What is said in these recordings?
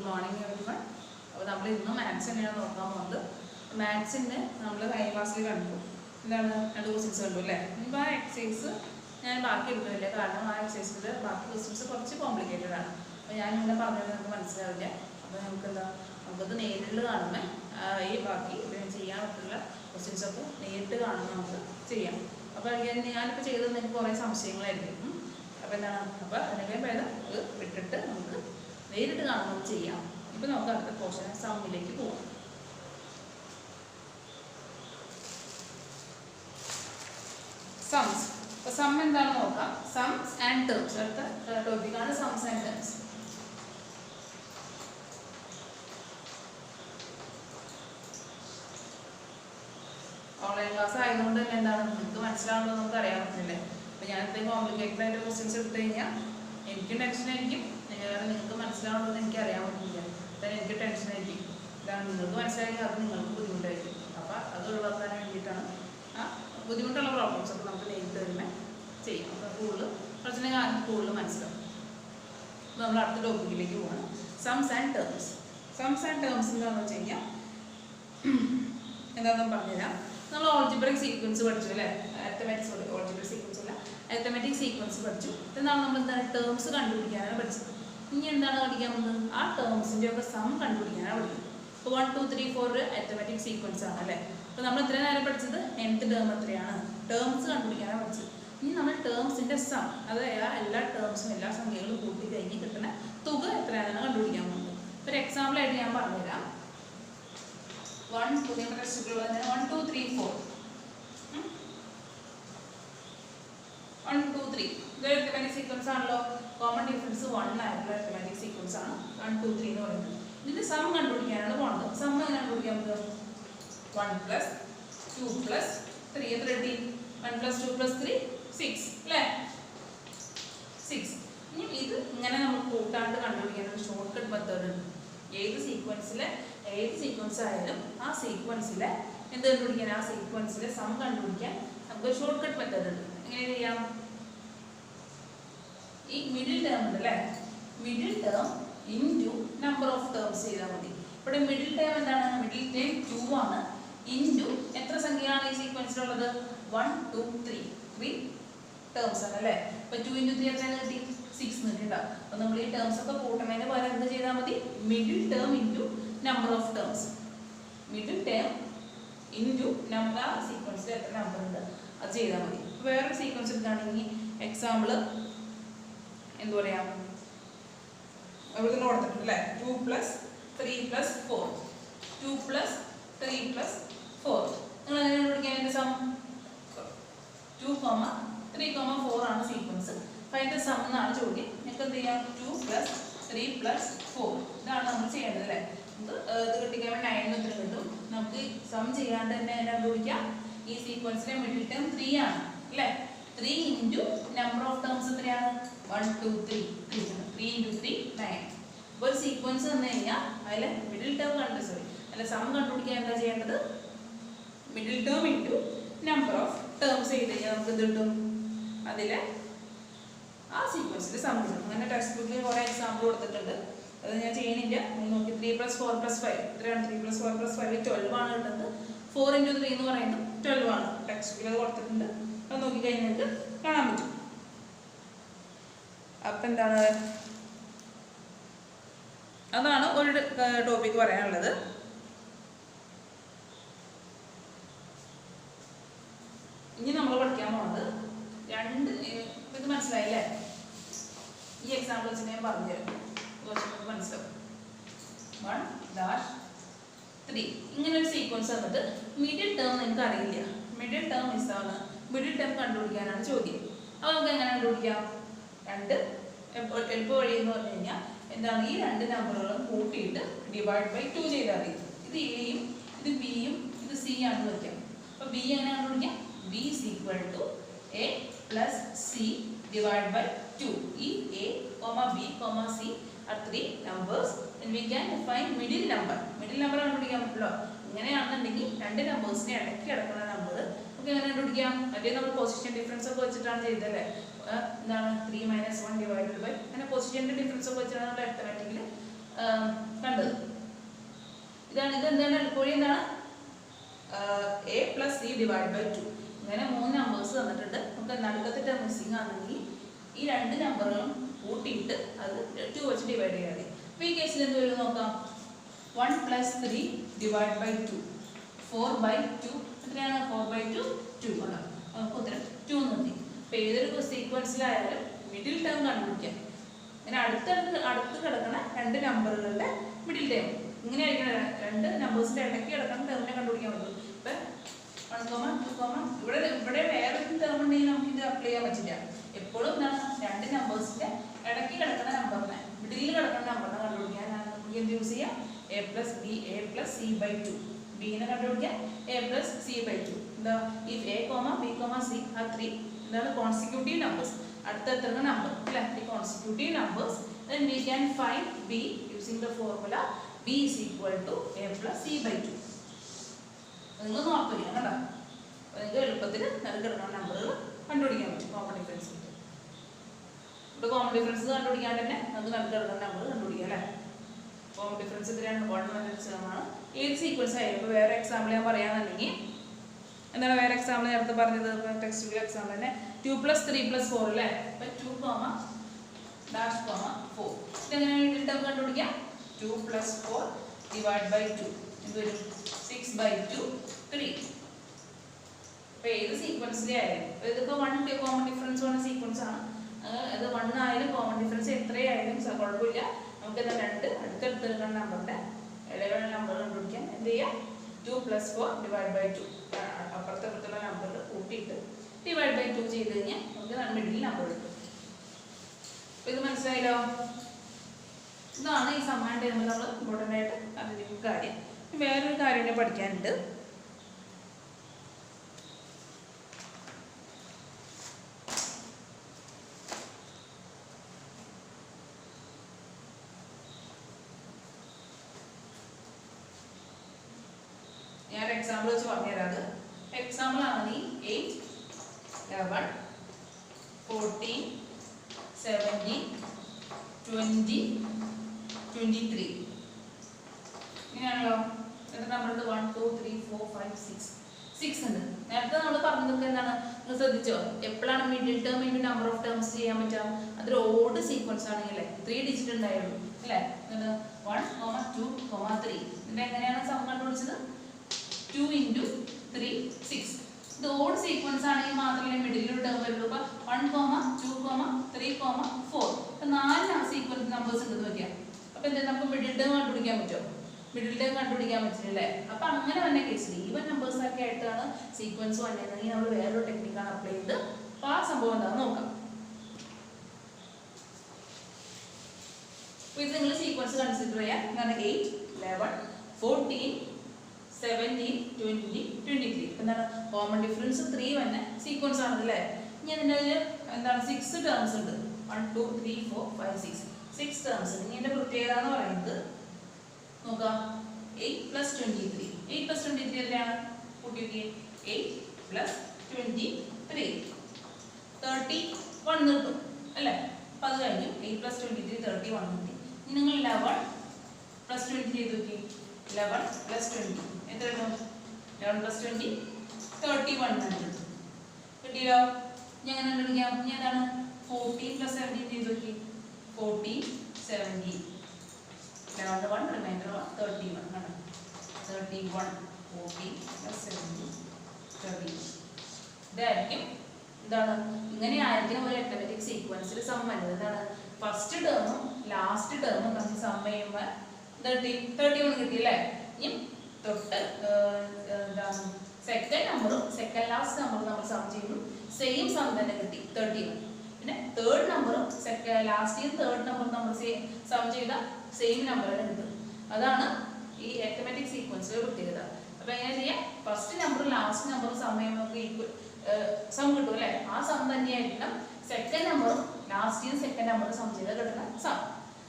morning everyone. അപ്പോൾ നമ്മൾ ഇന്ന് മാത്സ് തന്നെയാണ് നോക്കാൻ പോകുന്നത്. മാത്സിൻ്റെ നമ്മൾ കഴിഞ്ഞ ക്ലാസ്സിൽ കണ്ടു. എന്താണ് രണ്ട് ക്വസ്റ്റ്യൻസ് കണ്ടു അല്ലേ? ഇപ്പോൾ ആ എക്സസൈസ് ഞാൻ ബാക്കി എടുക്കുന്നില്ല, കാരണം ആ എക്സസൈസിൽ ബാക്കി ക്വസ്റ്റ്യൻസ് കുറച്ച് കോംപ്ലിക്കേറ്റഡ് ആണ്. അപ്പോൾ ഞാൻ ഇങ്ങനെ പറഞ്ഞത് നമുക്ക് മനസ്സിലാവില്ല. അപ്പോൾ നമുക്കത് നേരിട്ട് കാണുമ്പോൾ ഈ ബാക്കി ചെയ്യാൻ പറ്റുള്ള ക്വസ്റ്റ്യൻസൊക്കെ നേരിട്ട് കാണുമ്പോൾ നമുക്ക് ചെയ്യാം. അപ്പോൾ ഞാനിപ്പോൾ ചെയ്തത് നിങ്ങൾക്ക് കുറേ സംശയങ്ങളായിരിക്കും. അപ്പോൾ എന്താണ്, അപ്പോൾ അതിനൊക്കെ ഭേദം അത് വിട്ടിട്ട് നമുക്ക് നേരിട്ട് കാണുമ്പോൾ ചെയ്യാം. ഇപ്പോൾ നമുക്ക് അടുത്ത പോർഷൻ സമ്മിലേക്ക് പോകാം. സംസ്. അപ്പോൾ സം എന്താണെന്ന് നോക്കാം. സംസ് ആൻഡ് ടേംസ്. അടുത്ത ടോപ്പിക്കാണ് സംസ് ആൻഡ് ടേംസ്. ഓൺലൈൻ ക്ലാസ് ആയതുകൊണ്ട് തന്നെ എന്താണ് നിങ്ങൾക്ക് മനസ്സിലാവുന്നത് നമുക്ക് അറിയാൻ പറ്റുന്നില്ലേ. അപ്പോൾ ഞാൻ ഇത്രയും കോംപ്ലിക്കേറ്റഡ് ആയിട്ട് ക്വസ്റ്റ്യൻസ് എടുത്തു കഴിഞ്ഞാൽ എനിക്കും ടെൻഷനായിരിക്കും, നിങ്ങൾക്ക് മനസ്സിലാവുന്നത് എനിക്ക് അറിയാൻ പറ്റില്ല. അതായത് എനിക്ക് ടെൻഷനായിരിക്കും. ഇതാണ് നിങ്ങൾക്ക് മനസ്സിലായെങ്കിൽ അത് നിങ്ങൾക്ക് ബുദ്ധിമുട്ടായിരിക്കും. അപ്പോൾ അത് ഒഴിവാക്കാൻ വേണ്ടിയിട്ടാണ് ആ ബുദ്ധിമുട്ടുള്ള പ്രോബ്ലംസ് ഒക്കെ നമുക്ക് നേരിട്ട് തന്നെ ചെയ്യും. അപ്പോൾ കൂടുതൽ കുറച്ചിനെ കൂടുതൽ മനസ്സിലാവും. അപ്പോൾ നമ്മൾ അടുത്ത ടോപ്പിക്കിലേക്ക് പോകണം. സംസ് ആൻഡ് ടേംസ്. സംസ് ആൻഡ് ടേംസ് എന്താണെന്ന് വെച്ച് കഴിഞ്ഞാൽ എന്താണെന്ന് പറഞ്ഞുതരാം. നമ്മൾ ഓൾജിബ്രിക് സീക്വൻസ് പഠിച്ചു അല്ലേ? അരിത്തമാറ്റിക്സ് ഓൾജിബ്രിക് സീക്വൻസ് അല്ല, അരിത്തമാറ്റിക് സീക്വൻസ് പഠിച്ചു. എന്നാണ് നമ്മൾ എന്താണ് ടേംസ് കണ്ടുപിടിക്കാനാണ് പഠിച്ചത്. ഇനി എന്താണ് പഠിക്കാൻ പോകുന്നത്? ആ ടേംസിൻ്റെ ഒക്കെ സം കണ്ടുപിടിക്കാനാണ് പഠിക്കുന്നത്. ഇപ്പോൾ 1 2 3 4 അരിത്തമാറ്റിക് സീക്വൻസ് ആണ് അല്ലേ? അപ്പോൾ നമ്മൾ എത്ര നേരം പഠിച്ചത്? nth ടേം എത്രയാണ്? ടേംസ് കണ്ടുപിടിക്കാനാണ് പഠിച്ചത്. ഇനി നമ്മൾ ടേംസിൻ്റെ സം, അതായത് എല്ലാ ടേംസും എല്ലാ സംഖ്യകളും കൂട്ടി കഴിഞ്ഞ് കിട്ടുന്ന തുക എത്രയാണെന്ന് കണ്ടുപിടിക്കാൻ പോകുന്നത്. ഒരു എക്സാമ്പിളായിട്ട് ഞാൻ പറഞ്ഞുതരാം. 1 2 3 4 1 2 3 ഇത് അരിത്തമാറ്റിക് സീക്വൻസ് ആണല്ലോ. കോമൺ ഡിഫറൻസ് 1 ആയിട്ടുള്ള അരിത്തമാറ്റിക് സീക്വൻസ് ആണ് 1 2 3 എന്ന് പറയുന്നത്. ഇതിന്റെ സം കണ്ടുപിടിക്കാനാണ് പോകുന്നത്. സം എങ്ങനെ കണ്ടുപിടിക്കാൻ പറ്റും? 1 + 2 + 3 എത്ര കിട്ടി? 1 + 2 + 3 6 അല്ലേ? 6. ഇനി ഇത് ഇങ്ങനെ നമുക്ക് കൂട്ടാണ്ട് കണ്ടുപിടിക്കാൻ ഒരു ഷോർട്ട് കട്ട് മെത്തേഡ് ഉണ്ട്. ഏത് സീക്വൻസ് ആയാലും ആ സീക്വൻസിലെ എന്ത് കണ്ടുപിടിക്കാൻ, ആ സീക്വൻസിലെ സം കണ്ടുപിടിക്കാൻ നമുക്ക് ഒരു ഷോർട്ട് കട്ട് മെത്തേഡ് ഉണ്ട്. എങ്ങനെ ചെയ്യാം? ഈ മിഡിൽ ടേം ഉണ്ട് അല്ലേ? Middle term into number of terms ചെയ്താൽ മതി. ഇവിടെ മിഡിൽ ടേം എന്താണ്? മിഡിൽ ടേം 2 ആണ്. ഇൻറ്റു എത്ര സംഖ്യയാണ് ഈ സീക്വൻസിലുള്ളത്? 1 2 3 ടേംസ് ആണ് അല്ലേ? അപ്പോൾ 2 × 3 എത്രയാണ് കിട്ടി? 6 കിട്ടിയിട്ടുണ്ടാവും. അപ്പോൾ നമ്മൾ ഈ ടേംസ് ഒക്കെ കൂട്ടുന്നതിന് പകരം എന്ത് ചെയ്താൽ മതി? Middle term into number of terms. Middle term into number, ആ സീക്വൻസിൽ എത്ര നമ്പർ ഉണ്ട് അത് ചെയ്താൽ മതി. വേറൊരു സീക്വൻസ് എടുക്കുകയാണെങ്കിൽ എക്സാമ്പിൾ എന്ത് പറയാം, ഇവിടെ തന്നെ കൊടുത്തിട്ടുണ്ട് അല്ലേ? 2 + 3 + 4 2 + 3 + 4. നിങ്ങൾ എങ്ങനെ കണ്ടുപിടിക്കാൻ? എൻ്റെ സം 2, 3, 4 ആണ് സീക്വൻസ്. അപ്പോൾ അതിൻ്റെ സം എന്നാണ് ചോദ്യം. നിങ്ങൾക്ക് എന്ത് ചെയ്യാം? 2 + 3 + 4 ഇതാണ് നമ്മൾ ചെയ്യേണ്ടത് അല്ലേ? ഇത് കിട്ടിക്കഴിയുമ്പോൾ 9 ഉത്തരം കിട്ടും. നമുക്ക് സം ചെയ്യാണ്ട് തന്നെ കണ്ടുപിടിക്കാം. ഈ സീക്വൻസിലെ മിഡിൽ ടേം 3 ആണ് അല്ലേ? 3 ഇൻറ്റു നമ്പർ ഓഫ് ടേംസ് എത്രയാണ്? 1 2 3 3 × 3 9. അപ്പോൾ ഒരു സീക്വൻസ് തന്നു കഴിഞ്ഞാൽ അതിൽ മിഡിൽ ടേം സം കണ്ടുപിടിക്കാൻ എന്താ ചെയ്യേണ്ടത്? Middle term into number of terms ചെയ്ത് കഴിഞ്ഞാൽ നമുക്ക് എന്ത് കിട്ടും? അതിൽ ആ സീക്വൻസിൽ സം കിട്ടും. അങ്ങനെ ടെക്സ്റ്റ് ബുക്കിൽ കുറേ എക്സാമ്പിൾ കൊടുത്തിട്ടുണ്ട്. അത് ഞാൻ ചെയ്യണില്ല. നോക്കി 3 + 4 + 5 എത്രയാണ്? 3 + 4 + 5 12 ആണ് കിട്ടുന്നത്. 4 × 3 എന്ന് പറയുന്നത് 12 ആണ്. ടെക്സ്റ്റ് ബുക്കിൽ അത് കൊടുത്തിട്ടുണ്ട്. അത് നോക്കിക്കഴിഞ്ഞാൽ നിങ്ങൾക്ക് കാണാൻ പറ്റും. അപ്പം എന്താണ്, അതാണ് ഒരു ടോപ്പിക്ക് പറയാനുള്ളത്. ഇനി നമ്മൾ പഠിക്കാൻ പോകുന്നത് ഇത് മനസ്സിലായില്ലേ? ഈ എക്സാമ്പിൾ വെച്ച് ഞാൻ പറഞ്ഞുതരാം, കുറച്ചുകൂടി മനസ്സിലാവും. 1 - 3 ഇങ്ങനെ ഒരു സീക്വൻസ് വന്നിട്ട് മിഡിൽ ടേം നിങ്ങൾക്ക് അറിയില്ല. മിഡിൽ ടേം മിസ്സാണ്. മിഡിൽ ടേം കണ്ടുപിടിക്കാനാണ് ചോദ്യം. അപ്പോൾ നമുക്ക് എങ്ങനെ കണ്ടുപിടിക്കാം? എളുപ്പ വഴി എന്ന് പറഞ്ഞു കഴിഞ്ഞാൽ എന്താണ്, ഈ രണ്ട് നമ്പറുകളും കൂട്ടിയിട്ട് ÷ 2 ചെയ്താൽ മതി. ഇത് എയും ഇത് ബിയും ഇത് സി ആണെന്ന് വയ്ക്കാം. അപ്പോൾ ബി എങ്ങനെ കണ്ടുപിടിക്കാം? B = A + C / 2. ഈ A, B, C are 3 numbers and we can define middle number. Middle number കണ്ടുപിടിക്കാൻ പറ്റുമല്ലോ. ഇങ്ങനെയാണെന്നുണ്ടെങ്കിൽ രണ്ട് നമ്പേഴ്സിനെ ഇടയ്ക്ക് കിടക്കുന്ന നമ്പർ നമുക്ക് എങ്ങനെ കണ്ടുപിടിക്കാം? മറ്റേ നമ്മൾ പൊസിഷൻ ഡിഫറൻസ് ഒക്കെ വെച്ചിട്ടാണ് ചെയ്തല്ലേ? എന്താണ് 3 - 1 / അങ്ങനെ പൊസിഷൻ്റെ ഡിഫറൻസ് ഒക്കെ വെച്ചിട്ടാണ് നമ്മൾ അരിത്തമാറ്റിക്കിൽ കണ്ടത്. ഇതാണ് ഇത് എന്താണ് എളുപ്പവഴി എന്താണ് a plus c divided by 2. ഇങ്ങനെ 3 നമ്പേഴ്സ് തന്നിട്ടുണ്ട്. നമുക്ക് നടുക്കത്തെ ടേം മിസ്സിംഗ് ആണെങ്കിൽ ഈ രണ്ട് നമ്പറുകളും കൂട്ടിയിട്ട് അത് 2 വെച്ച് ഡിവൈഡ് ചെയ്യാതെ. അപ്പോൾ ഈ കേസിൽ എന്ത് വരും നോക്കാം. 1 plus 3 divided by 2. 4 by 2 എത്രയാണ്? 4 by 2 2 ആണ്. നമുക്ക് ഉത്തരം 2 എന്ന് കിട്ടി. അപ്പോൾ ഏതൊരു സീക്വൻസിലായാലും മിഡിൽ ടേം കണ്ടുപിടിക്കാം. ഇങ്ങനെ അടുത്ത് കിടക്കുന്ന രണ്ട് നമ്പറുകളുടെ മിഡിൽ ടേം ഇങ്ങനെയായിരിക്കണം. രണ്ട് നമ്പേഴ്സിന്റെ ഇടയ്ക്ക് കിടക്കുന്ന ടേമിനെ കണ്ടുപിടിക്കാൻ പറ്റും. ഇപ്പം 1, 2, ഇവിടെ വേറൊരു ടേം ഉണ്ടെങ്കിൽ നമുക്ക് ഇത് അപ്ലൈ ചെയ്യാൻ പറ്റില്ല. എപ്പോഴും എന്താണ് രണ്ട് നമ്പേഴ്സിന്റെ ഇടയ്ക്ക് കിടക്കുന്ന നമ്പറിനെ മിഡിലിൽ കിടക്കുന്ന നമ്പറിനെ കണ്ടുപിടിക്കാൻ നമുക്ക് എന്ത് യൂസ് ചെയ്യാം? a plus b a plus c by 2. ബിനെ കണ്ടുപിടിക്കാം a plus c by 2. എന്താ if a, b, c are 3 എന്താണ് കോൺസിക്യൂട്ടീവ് നമ്പേഴ്സ്, അടുത്തെത്തുന്ന നമ്പർ അല്ലേ, ഈ consecutive numbers, then we can find b using the formula b is equal to a plus c by 2. നിങ്ങൾ നോക്കില്ല കേട്ടോ. നിങ്ങൾക്ക് എളുപ്പത്തിൽ കിടക്കുന്ന നമ്പറുകൾ കണ്ടുപിടിക്കാൻ പറ്റും. കോമൺ ഡിഫറൻസ് ഇവിടെ കോമൺ ഡിഫറൻസ് കണ്ടുപിടിക്കാണ്ട് തന്നെ നമുക്ക് കിടക്കുന്ന നമ്പർ കണ്ടുപിടിക്കാം അല്ലേ. കോമൺ ഡിഫറൻസ് എത്രയാണ്? 1 ആണ്. ഏത് സീക്വൻസ് ആയാലും ഇപ്പോൾ വേറെ എക്സാമ്പിൾ ഞാൻ പറയാന്നുണ്ടെങ്കിൽ എന്താണ് വേറെ എക്സാമ്പിൾ നേരത്തെ പറഞ്ഞത് ടെക്സ്റ്റ് ബുക്ക് എക്സാമ്പിൾ തന്നെ 2 plus 3 plus 4 അല്ലേ. അപ്പം 2, -4 ഇതെങ്ങനെയാണ് മിഡിൽ ടേം കണ്ടുപിടിക്കാം? 2 plus 4 divided by 2 എന്ത് വരും? 6 by 2 3. അപ്പോൾ ഏത് സീക്വൻസിലെ ആയാലും ഇതൊക്കെ 1 കോമൺ ഡിഫറൻസ് വന്ന സീക്വൻസ് ആണ്. അത് 1 ആയാലും കോമൺ ഡിഫറൻസ് എത്രയായാലും കുഴപ്പമില്ല. നമുക്ക് എന്താ രണ്ട് അടുത്തടുത്തുള്ള നമ്പറിന്റെ ഇടയിലുള്ള നമ്പർ കണ്ടുപിടിക്കാൻ എന്ത് ചെയ്യാം? 2 plus 4 divided by 2 അപ്പുറത്തുള്ള നമ്പറിൽ കൂട്ടിയിട്ട് ഡിവൈഡ് ബൈ 2 ചെയ്ത് കഴിഞ്ഞാൽ നമുക്ക് മിഡിൽ നമ്പർ കിട്ടും. അപ്പോൾ ഇത് മനസ്സിലായല്ലോ. ഇതാണ് ഈ സമ്മാന ടൈമിൽ നമ്മൾ ഇമ്പോർട്ടൻ്റ് ആയിട്ട് അറിഞ്ഞിരിക്കുന്ന കാര്യം. വേറൊരു കാര്യം കൂടെ പഠിക്കാനുണ്ട്. ഞാൻ എക്സാമ്പിൾ വെച്ച് പറഞ്ഞുതരാം. അത് എക്സാമ്പിൾ ആണെങ്കിൽ 8, 11, 14, 17, 20, 23 ഇങ്ങനെയാണല്ലോ. എത്ര നമ്പർ ഉണ്ട്? 1, 2, 3, 4, 5, 6 ഉണ്ട്. നേരത്തെ നമ്മൾ പറഞ്ഞതൊക്കെ എന്താണ് നിങ്ങൾ ശ്രദ്ധിച്ചോ? എപ്പോഴാണ് middle term into number of terms ചെയ്യാൻ പറ്റുക? അതൊരു ഓഡ് സീക്വൻസ് ആണെങ്കിൽ 3 ഡിജിറ്റ് ഉണ്ടായുള്ളൂ അല്ലേ. 1, 2, 3 ഇതിൻ്റെ എങ്ങനെയാണ് സം കണ്ടുപിടിച്ചത്? 2 × 3 6. ഇത് ഓഡ് സീക്വൻസ് ആണെങ്കിൽ മാത്രമേ മിഡിൽ ടേം വരുള്ളൂ. അപ്പോൾ 1, 2, 3, 4 ഇപ്പം 4 സീക്വൻസ് നമ്പേഴ്സ് ഉണ്ടെന്ന് വയ്ക്കാം. അപ്പോൾ എന്താ നമുക്ക് മിഡിൽ ടേം കണ്ടുപിടിക്കാൻ പറ്റുമോ? മിഡിൽ ടേം കണ്ടുപിടിക്കാൻ പറ്റില്ലേ. അപ്പോൾ അങ്ങനെ വന്ന കേസിൽ ഈവൻ നമ്പേഴ്സ് ഒക്കെ ആയിട്ടാണ് സീക്വൻസ് വന്നതെങ്കിൽ നമ്മൾ വേറൊരു ടെക്നിക്കാണ് അപ്ലൈ ചെയ്ത് അപ്പോൾ ആ സംഭവം എന്താണെന്ന് നോക്കാം. അപ്പോൾ ഇത് നിങ്ങൾ സീക്വൻസ് കൺസിഡർ ചെയ്യാം. എന്താണ് 8, 11, 14, 17, 20, 23. എന്താണ് കോമൺ ഡിഫറൻസ് 3 വന്ന സീക്വൻസ് ആണല്ലേ. ഇനി അതിൻ്റെ എന്താണ് 6 ടേംസ് ഉണ്ട്. 1, 2, 3, 4, 5, 6 ടേംസ് ഉണ്ട്. ഇനി എൻ്റെ പ്രത്യേകത എന്ന് പറയുന്നത് നോക്കാം. 8 plus 23. 8 plus 23 എത്രയാണ്? കൂട്ടി നോക്കി. 8 plus 23 31 കിട്ടും അല്ലേ. അപ്പം അത് കഴിഞ്ഞു. 8 plus 23 31 കിട്ടി. ഇനി നിങ്ങൾ 11 plus 20 ചെയ്ത് നോക്കി. 11 plus 20 എത്ര കിട്ടും? 11 plus 20 31 കിട്ടും. കിട്ടിയല്ലോ. ഇനി എങ്ങനെ കണ്ടുപിടിക്കാം? ഇനി എന്താണ് 14 plus 17 ചെയ്ത് നോക്കി. 14, 17 11 1 റിമൈൻഡർ 31 ആണ്. 31 14 plus 17 31. ഇതായിരിക്കും എന്താണ് ഇങ്ങനെ ആയിരിക്കും ഒരു അരിത്മെറ്റിക് സീക്വൻസിൽ സം വരുന്നത്. എന്താണ് ഫസ്റ്റ് ടേമും ലാസ്റ്റ് ടേമും നമുക്ക് സം ചെയ്യുമ്പോൾ 31 കിട്ടിയല്ലേ. ഇനി തൊട്ട് എന്താണ് സെക്കൻഡ് നമ്പറും സെക്കൻഡ് ലാസ്റ്റ് നമ്പറും നമ്മൾ സം ചെയ്യുന്നു. സെയിം സം തന്നെ കിട്ടി 31. പിന്നെ തേർഡ് നമ്പറും ലാസ്റ്റ് തേർഡ് നമ്പറും നമ്മൾ സം ചെയ്ത സെയിം നമ്പർ തന്നെ കിട്ടും. അതാണ് ഈ അരിത്മെറ്റിക് സീക്വൻസിലെ പ്രത്യേകത. അപ്പോൾ എങ്ങനെ ചെയ്യാം? ഫസ്റ്റ് നമ്പറും ലാസ്റ്റ് നമ്പറും സം ചെയ്യുമ്പോൾ നമുക്ക് ഈക്വൽ സം കിട്ടും അല്ലേ. ആ സം തന്നെയായിരിക്കണം സെക്കൻഡ് നമ്പറും ലാസ്റ്റ് സെക്കൻഡ് നമ്പറും സം ചെയ്ത് കിട്ടുന്ന സം.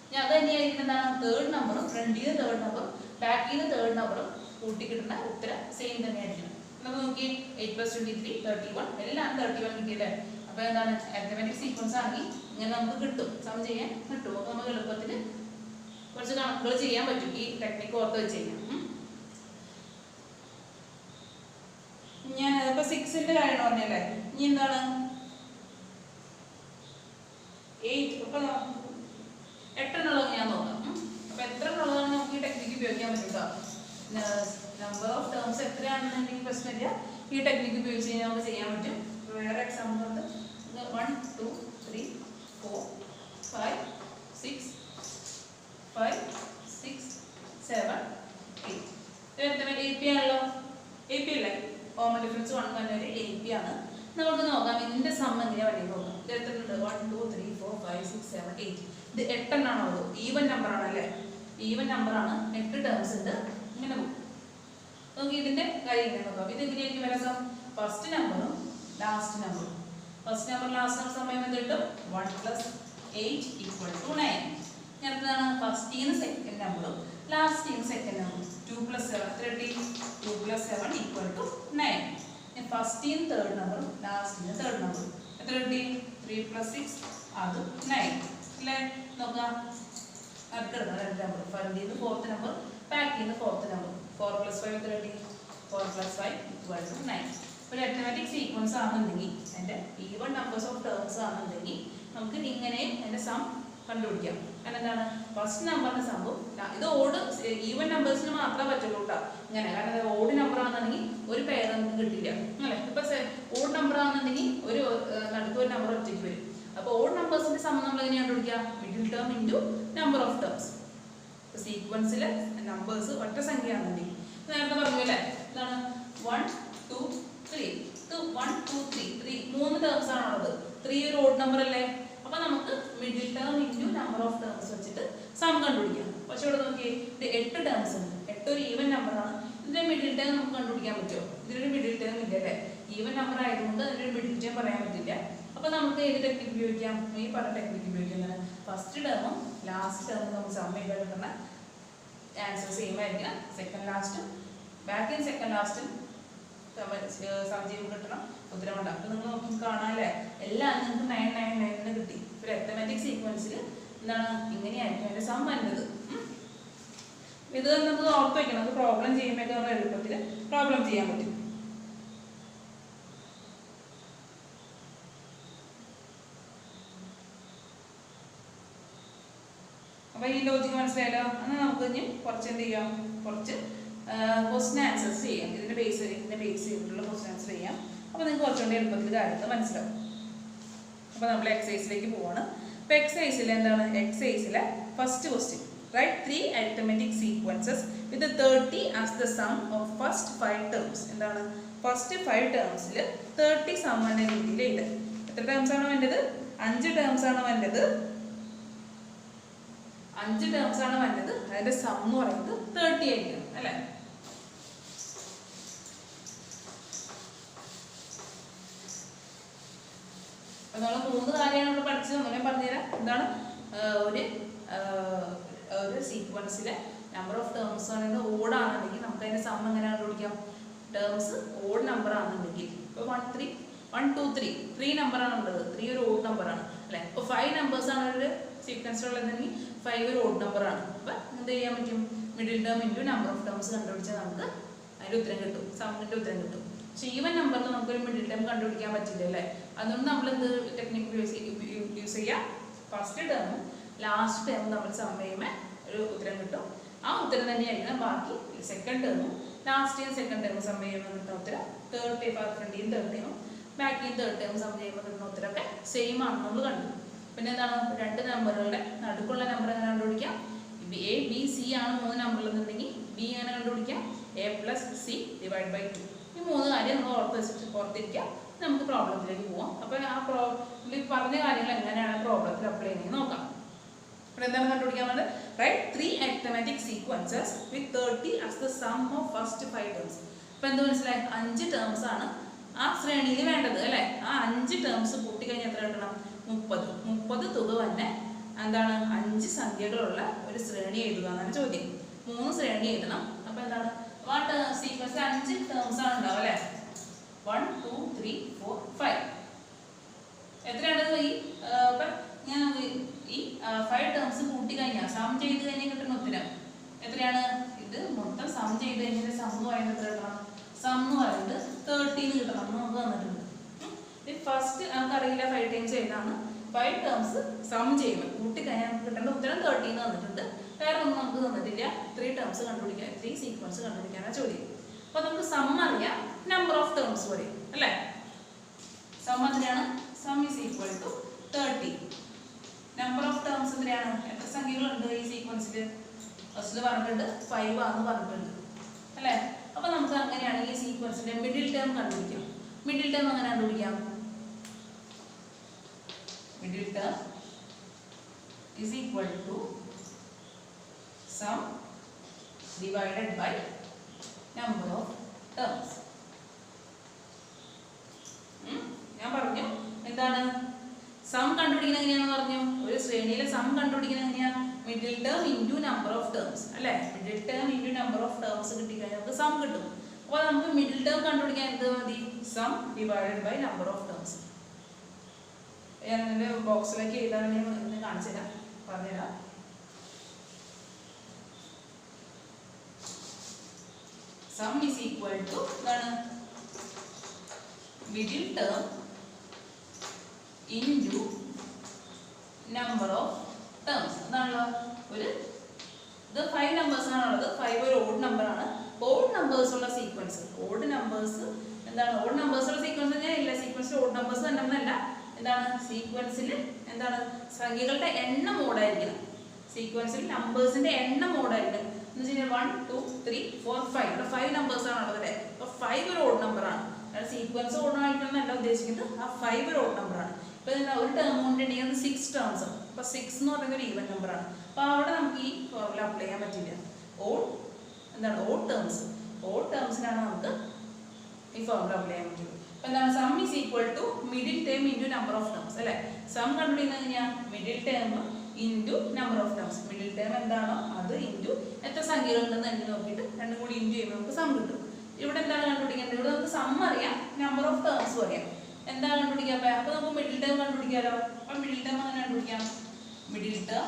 ഇനി അത് തന്നെയായിരിക്കും എന്താണ് തേർഡ് നമ്പറും ഫ്രണ്ടിൽ നിന്ന് തേർഡ് നമ്പറും ബാക്കിൽ നിന്ന് തേർഡ് നമ്പറും കൂട്ടി കിട്ടുന്ന ഉത്തരം സെയിം തന്നെയായിരിക്കണം. നമുക്ക് നോക്കി 8 plus 23 31 എല്ലാം 31 കിട്ടിയല്ലേ. അപ്പോൾ എന്താണ് അരിത്മെറ്റിക് സീക്വൻസ് ആണെങ്കിൽ ഇങ്ങനെ നമുക്ക് കിട്ടും സം ചെയ്യാൻ കിട്ടും. അപ്പോൾ നമുക്ക് എളുപ്പത്തിൽ കുറച്ച് കണക്കുകൾ ചെയ്യാൻ പറ്റും ഈ ടെക്നിക്ക് ഓർത്ത് വെച്ച് കഴിഞ്ഞാൽ. ഞാൻ ഇപ്പൊ 6ന്റെ കാര്യം പറഞ്ഞല്ലേ, ഇനി എന്താണ് 8 ഇപ്പൊ 8 എന്നുള്ളത് ഞാൻ നോക്കാം. അപ്പൊ എത്ര എന്നുള്ളതാണ് നമുക്ക് ഈ ടെക്നിക്ക് ഉപയോഗിക്കാൻ പറ്റും കേട്ടോ. നമ്പർ ഓഫ് ടേംസ് എത്രയാണെന്നുണ്ടെങ്കിൽ പ്രശ്നമില്ല, ഈ ടെക്നിക്ക് ഉപയോഗിച്ച് കഴിഞ്ഞാൽ നമുക്ക് ചെയ്യാൻ പറ്റും. വേറെ എക്സാമ്പിൾ ഉണ്ട്. 1 2 3 4 5 6 5 6 7 8 ഇത് AP ആണല്ലോ. AP അല്ലേ, കോമൺ ഡിഫറൻസ് 1 തന്നെ AP ആണ്. നമുക്ക് നോക്കാം ഇതിന്റെ സം എങ്ങനെയാ വഴി നോക്കാം. ഇത് എത്ര ഉണ്ട്? 1 2 3 4 5 6 7 8. ഇത് 8 എണ്ണാണോ? ഈവൻ നമ്പർ ആണല്ലേ, ഈവൻ നമ്പർ ആണ്. 8 ടേംസ് ഉണ്ട്. ഇങ്ങനെ പോകും. നമുക്ക് ഇതിന്റെ കാര്യം ഇങ്ങനെ നോക്കാം. ഇത് എങ്ങനെയായിരിക്കും വരാം? ഫസ്റ്റ് നമ്പറും ലാസ്റ്റ് നമ്പറും. ഫസ്റ്റ് നമ്പർ ലാസ്റ്റ് നമ്പർ സമയം എന്ത് കിട്ടും? 1 + 8 = 9. അടുത്തതാണ് ഫസ്റ്റ് സെക്കൻഡ് നമ്പറും ലാസ്റ്റ് സെക്കൻഡ് നമ്പറും. 2 + 7 30. 2 + 7 = 9. ഫസ്റ്റ് തേർഡ് നമ്പറും ലാസ്റ്റ് തേർഡ് നമ്പറും എത്ര കിട്ടി? 3 + 6 അത് 9 അല്ലേ. നോക്കാം അടുത്ത നമ്പർ ഫ്രണ്ടിൽ ഫോർത്ത് നമ്പർ ബാക്കിൽ ഫോർത്ത് നമ്പർ. 4 + 5 എത്ര കിട്ടി? 4 + 5 = 9. ഒരു അരിത്മെറ്റിക് സീക്വൻസ് ആണെന്നുണ്ടെങ്കിൽ അതിന്റെ ഈവൻ നമ്പേഴ്സ് ഓഫ് ടേംസ് ആണെന്നുണ്ടെങ്കിൽ നമുക്ക് ഇങ്ങനെ അതിന്റെ സം കണ്ടുപിടിക്കാം. കാരണം എന്താണ്? ഫസ്റ്റ് നമ്പറിന്റെ സമ്മും ഇത് ഓഡ് ഈവൻ നമ്പേഴ്സിന് മാത്രമേ പറ്റുള്ളൂ കേട്ടോ ഇങ്ങനെ. കാരണം ഓഡ് നമ്പർ ആണെന്നുണ്ടെങ്കിൽ ഒരു പെയർ നമുക്ക് കിട്ടില്ല അല്ലേ. ഇപ്പൊ ഓഡ് നമ്പർ ആണെന്നുണ്ടെങ്കിൽ ഒരു നടുക്ക് ഒരു നമ്പർ ഒറ്റയ്ക്ക് വരും. അപ്പോൾ ഓഡ് നമ്പേഴ്സിന്റെ സം നമ്മൾ എങ്ങനെയാണ് കണ്ടുപിടിക്കുക? Middle term into number of terms. സീക്വൻസിലെ നമ്പേഴ്സ് ഒറ്റ സംഖ്യ ആണെന്നുണ്ടെങ്കിൽ നേരത്തെ പറഞ്ഞു അല്ലേ, എന്താണ് 1 2 3. ഇത് 1 2 3 3 ടേംസ് ആണുള്ളത്. 3 ഒരു ഓഡ് നമ്പർ അല്ലേ. അപ്പൊ നമുക്ക് middle term into number of terms വെച്ചിട്ട് സം കണ്ടുപിടിക്കാം. പക്ഷെ ഇവിടെ നോക്കിയേ, ഇത് 8 ടേംസ് ഉണ്ട്. 8 ഒരു ഈവൻ നമ്പർ ആണ്. ഇതിന്റെ മിഡിൽ ടേം നമുക്ക് കണ്ടുപിടിക്കാൻ പറ്റുമോ? ഇതിനൊരു മിഡിൽ ടേം ഇല്ല അല്ലേ. ഈവൻ നമ്പർ ആയതുകൊണ്ട് അതിനൊരു മിഡിൽ ടേം പറയാൻ പറ്റില്ല. അപ്പൊ നമുക്ക് ഏത് ടെക്നിക്ക് ഉപയോഗിക്കാം? ഈ പറഞ്ഞ ടെക്നിക്ക് ഉപയോഗിക്കുന്നത് ഫസ്റ്റ് ടേമും ലാസ്റ്റ് ടേമും നമുക്ക് സം ചെയ്താൽ കിട്ടുന്ന ആൻസർ സെയിം ആയിരിക്കണം. സെക്കൻഡ് ലാസ്റ്റും ബാക്കിൽ സെക്കൻഡ് ലാസ്റ്റും സം ചെയ്യുമ്പോൾ കിട്ടണം ഉത്തരം ഉണ്ടാകും. അപ്പൊ നിങ്ങൾ നോക്കി കാണാല്ലേ, എല്ലാം നിങ്ങൾക്ക് 9 9 9 കിട്ടി. ഒരു അരിത്മെറ്റിക് സീക്വൻസിൽ എന്താണ് ഇങ്ങനെയായിരിക്കും അതിന്റെ സം വരുന്നത്. ഇത് നമുക്ക് ഓർത്ത് വയ്ക്കണം. അത് പ്രോബ്ലം ചെയ്യുമ്പോൾ നമ്മൾ എളുപ്പത്തിൽ പ്രോബ്ലം ചെയ്യാൻ പറ്റും. അപ്പൊ ഈ ലോജിക്ക് മനസ്സിലായല്ലോ. എന്നാൽ നമുക്ക് ഇനി കുറച്ച് എന്ത് ചെയ്യാം, കുറച്ച് ക്വസ്റ്റ്യൻ ആൻസേഴ്സ് ചെയ്യാം. ഇതിന്റെ ബേസ് ചെയ്തിട്ടുള്ള ക്വസ്റ്റ്യൻ ആൻസർ ചെയ്യാം. അപ്പൊ നിങ്ങൾക്ക് കുറച്ചുകൂടി എളുപ്പത്തിൽ കാര്യങ്ങൾ മനസ്സിലാവും. അപ്പൊ നമ്മൾ എക്സസൈസിലേക്ക് പോവാണ്. അപ്പൊ എക്സസൈസിൽ എന്താണ്? എക്സസൈസിലെ first question, right 3 arithmetic sequences with 30 as the sum of first 5 terms. എന്താണ്? ഫസ്റ്റ് 5 ടേംസിൽ 30 സം എന്ന രീതിയിൽ എഴുതാം. എത്ര ടേംസ് ആണ് വേണ്ടത്? 5 ടേംസ് ആണ് വേണ്ടത്. 5 ടേംസ് ആണ് വേണ്ടത്. അതിന്റെ സം എന്ന് പറയുന്നത് 30 ആയിരിക്കും അല്ലേ. അപ്പൊ നമ്മൾ 3 കാര്യമാണ് ഇവിടെ പഠിച്ചത്. ഒന്നുകൂടെ പറഞ്ഞുതരാം. എന്താണ്? ഒരു സീക്വൻസിലെ നമ്പർ ഓഫ് ടേംസ് ആണെങ്കിൽ ഓഡ് ആണെന്നുണ്ടെങ്കിൽ നമുക്ക് അതിന്റെ സം എങ്ങനെ കണ്ടുപിടിക്കാം? ടേംസ് ഓഡ് നമ്പർ ആണെന്നുണ്ടെങ്കിൽ ഇപ്പൊ 1 3 1 2 3 നമ്പർ ആണ് ഉള്ളത്. 3 ഒരു ഓഡ് നമ്പർ ആണ് അല്ലെ. ഇപ്പൊ 5 നമ്പേഴ്സ് ആണ് ഒരു സീക്വൻസിലുള്ളതെങ്കിൽ 5 ഒരു ഓഡ് നമ്പർ ആണ്. അപ്പൊ എന്ത് ചെയ്യാൻ പറ്റും? Middle term into number of terms കണ്ടുപിടിച്ചാൽ നമുക്ക് അതിന്റെ ഉത്തരം കിട്ടും, സമ്മിന്റെ ഉത്തരം കിട്ടും. പക്ഷെ ഈവൻ നമ്പറിൽ നമുക്കൊരു മിഡിൽ ടേം കണ്ടുപിടിക്കാൻ പറ്റില്ല അല്ലേ. അതുകൊണ്ട് നമ്മൾ എന്ത് ടെക്നിക്ക് യൂസ് ചെയ്യാം? ഫസ്റ്റ് ടേമും ലാസ്റ്റ് ടേമും നമ്മൾ സം ചെയ്യുമ്പോൾ ഒരു ഉത്തരം കിട്ടും. ആ ഉത്തരം തന്നെയായിരിക്കണം ബാക്കി സെക്കൻഡ് ടേമും ലാസ്റ്റ് സെക്കൻഡ് ടേമും സം ചെയ്യുമ്പോൾ കിട്ടുന്ന ഉത്തരം. ഫ്രണ്ടിയും തേർഡ് ടേമും ബാക്കിയും തേർഡ് ടേമും സം ചെയ്യുമ്പോൾ കിട്ടുന്ന ഉത്തരമൊക്കെ സെയിം ആണ് നമ്മൾ കണ്ടു. പിന്നെ എന്താണ്? 2 നമ്പറുകളുടെ നടുക്കുള്ള നമ്പർ എങ്ങനെ കണ്ടുപിടിക്കാം? A B C ആണ് 3 നമ്പറിലെന്നുണ്ടെങ്കിൽ B എങ്ങനെ കണ്ടുപിടിക്കാം? A + C / 2. ഈ 3 കാര്യം നമ്മൾ ഓർത്തിരിക്കാം. നമുക്ക് പ്രോബ്ലത്തിലേക്ക് പോവാം. അപ്പോൾ ആ പറഞ്ഞ കാര്യങ്ങൾ എങ്ങനെയാണ് പ്രോബ്ലത്തിൽ അപ്ലൈ ചെയ്യുന്നത് നോക്കാം. ഇവിടെ എന്താണ് കണ്ടുപിടിക്കാൻ വേണ്ടത്? Write 3 arithmetic sequences with 30 as the sum of first 5 terms. അപ്പോൾ എന്ത് മനസ്സിലായി? 5 ടേംസ് ആണ് ആ ശ്രേണിയിൽ വേണ്ടത് അല്ലേ. ആ 5 ടേംസ് കൂട്ടി കഴിഞ്ഞാൽ എത്ര കിട്ടണം? 30 തുക തന്നെ എന്താണ്? 5 സംഖ്യകളുള്ള ഒരു ശ്രേണി എഴുതുക എന്നാണ് ചോദ്യം. 3 ശ്രേണി എഴുതണം. അപ്പൊ എന്താണ്? സീക്വൻസ് 5 ടേംസ് ആണ് ഉണ്ടാവും അല്ലേ. 1 2 3 4 5 എത്രയാണ്? ഞാൻ ഈ 5 ടേംസ് കൂട്ടി കൂട്ടി കഴിഞ്ഞാൽ സം ചെയ്ത് കഴിഞ്ഞാൽ കിട്ടുന്ന ഉത്തരം എത്രയാണ്? ഇത് മൊത്തം സം ചെയ്ത് കഴിഞ്ഞാൽ സം എന്ന് പറയുന്നത് എത്ര കിട്ടണം? സം എന്ന് പറയുന്നത് 13 കിട്ടണം എന്ന് നമുക്ക് തന്നിട്ടുണ്ട്. ഫസ്റ്റ് നമുക്കറിയില്ല 5 ടൈംസ് ഏതാണ്. 5 ടേംസ് സം ചെയ്യുമ്പോൾ കൂട്ടി കഴിഞ്ഞാൽ നമുക്ക് കിട്ടേണ്ട ഉത്തരം 13 തന്നിട്ടുണ്ട്. വേറെ ഒന്നും നമുക്ക് തന്നിട്ടില്ല. 3 ടേംസ് കണ്ടുപിടിക്കാൻ, 3 സീക്വൻസ് കണ്ടുപിടിക്കാനാണ് ചോദ്യം. അപ്പോൾ നമുക്ക് സം അറിയാം, നമ്പർ ഓഫ് ടേംസ് പറയും അല്ലേ? സം എത്രയാണ്? Sum is equal to 30. Number of terms എത്രയാണ്? എത്ര സംഖ്യകളുണ്ട് ഈ സീക്വൻസിൽ? ഫസ്റ്റിൽ പറഞ്ഞിട്ടുണ്ട് 5 ആണെന്ന് പറഞ്ഞിട്ടുണ്ട് അല്ലേ? അപ്പോൾ നമുക്ക് അങ്ങനെയാണ് ഈ സീക്വൻസിന്റെ മിഡിൽ ടേം കണ്ടുപിടിക്കാം. മിഡിൽ ടേം എങ്ങനെ കണ്ടുപിടിക്കാം? Middle term is equal to sum divided by number of terms. ഞാൻ പറഞ്ഞു എന്താണ് സം കണ്ടുപിടിക്കുന്നത് എങ്ങനെയാണെന്ന് പറഞ്ഞു. ഒരു ശ്രേണിയിലെ സം കണ്ടുപിടിക്കുന്നത് എങ്ങനെയാണ്? Middle term into number of terms അല്ലേ? Middle term into number of terms കിട്ടിക്കഴിഞ്ഞാൽ നമുക്ക് സം കിട്ടും. അപ്പോൾ നമുക്ക് മിഡിൽ ടേം കണ്ടുപിടിക്കാൻ എന്ത് മതി? Sum divided by number of terms. ഞാൻ എൻ്റെ ബോക്സിലേക്ക് എഴുതാൻ വേണ്ടി കാണിച്ചു തരാം, പറഞ്ഞുതരാം. സം ഈസ് ഈക്വൽ ടു എന്താണ്? Middle term into number of terms. എന്താണല്ലോ ഒരു ഇത് 5 നമ്പേഴ്സ് ആണുള്ളത്. 5 ഒരു ഓഡ് നമ്പർ ആണ്. ഓഡ് നമ്പേഴ്സ് ഉള്ള സീക്വൻസ്, ഓഡ് നമ്പേഴ്സ് എന്താണ്? ഓഡ് നമ്പേഴ്സ് ഉള്ള സീക്വൻസ് ഞാൻ ഇല്ല, സീക്വൻസിൽ ഓഡ് നമ്പേഴ്സ് തന്നെന്നല്ല. എന്താണ്? സീക്വൻസിൽ എന്താണ്? സംഖ്യകളുടെ എണ്ണം ഓടായിരിക്കണം. സീക്വൻസിൽ നമ്പേഴ്സിന്റെ എണ്ണം ഓടായിരിക്കണം. എന്ന് വെച്ച് കഴിഞ്ഞാൽ 1 2 3 4 5 ഇവിടെ 5 നമ്പേഴ്സ് ആണ് ഉള്ളത്. അപ്പോൾ 5 ഒരു ഓഡ് നമ്പർ ആണ്. സീക്വൻസ് ഓഡ് ആയിരിക്കണം എന്നല്ല ഉദ്ദേശിക്കുന്നത്. ആ 5 ഒരു ഓഡ് നമ്പർ ആണ്. ഇപ്പോൾ ഒരു ടേം കൊണ്ടുണ്ടെങ്കിൽ 6 ടേംസ് ആണ്. അപ്പോൾ 6 എന്ന് പറയുന്നത് ഒരു ഈവൻ നമ്പർ ആണ്. അപ്പോൾ അവിടെ നമുക്ക് ഈ ഫോർമുല അപ്ലൈ ചെയ്യാൻ പറ്റില്ല. ഓഡ് എന്താണ്? ഓഡ് ടേംസ്, ഓഡ് ടേംസിനാണ് നമുക്ക് ഈ ഫോർമുല അപ്ലൈ ചെയ്യാൻ പറ്റുള്ളൂ. അപ്പോൾ എന്താണ്? Sum is equal to middle term into number of terms അല്ലേ? സം കണ്ടുപിടിക്കുന്നത് എങ്ങനെയാണ്? Middle term into number of terms. Middle term എന്താണോ അത് ഇൻറ്റു എത്ര സംഖ്യകളുണ്ടെന്ന് എണ്ണി നോക്കിയിട്ട് രണ്ടും കൂടി ഇൻറ്റു ചെയ്യുമ്പോൾ നമുക്ക് സം കിട്ടും. ഇവിടെ എന്താണ് കണ്ടുപിടിക്കേണ്ടത്? ഇവിടെ നമുക്ക് സം അറിയാം, നമ്പർ ഓഫ് ടേംസും അറിയാം. എന്താണ് കണ്ടുപിടിക്കാൻ? അപ്പോൾ നമുക്ക് മിഡിൽ ടേം കണ്ടുപിടിക്കാമല്ലോ. അപ്പോൾ മിഡിൽ ടേം അങ്ങനെ കണ്ടുപിടിക്കാം. മിഡിൽ ടേം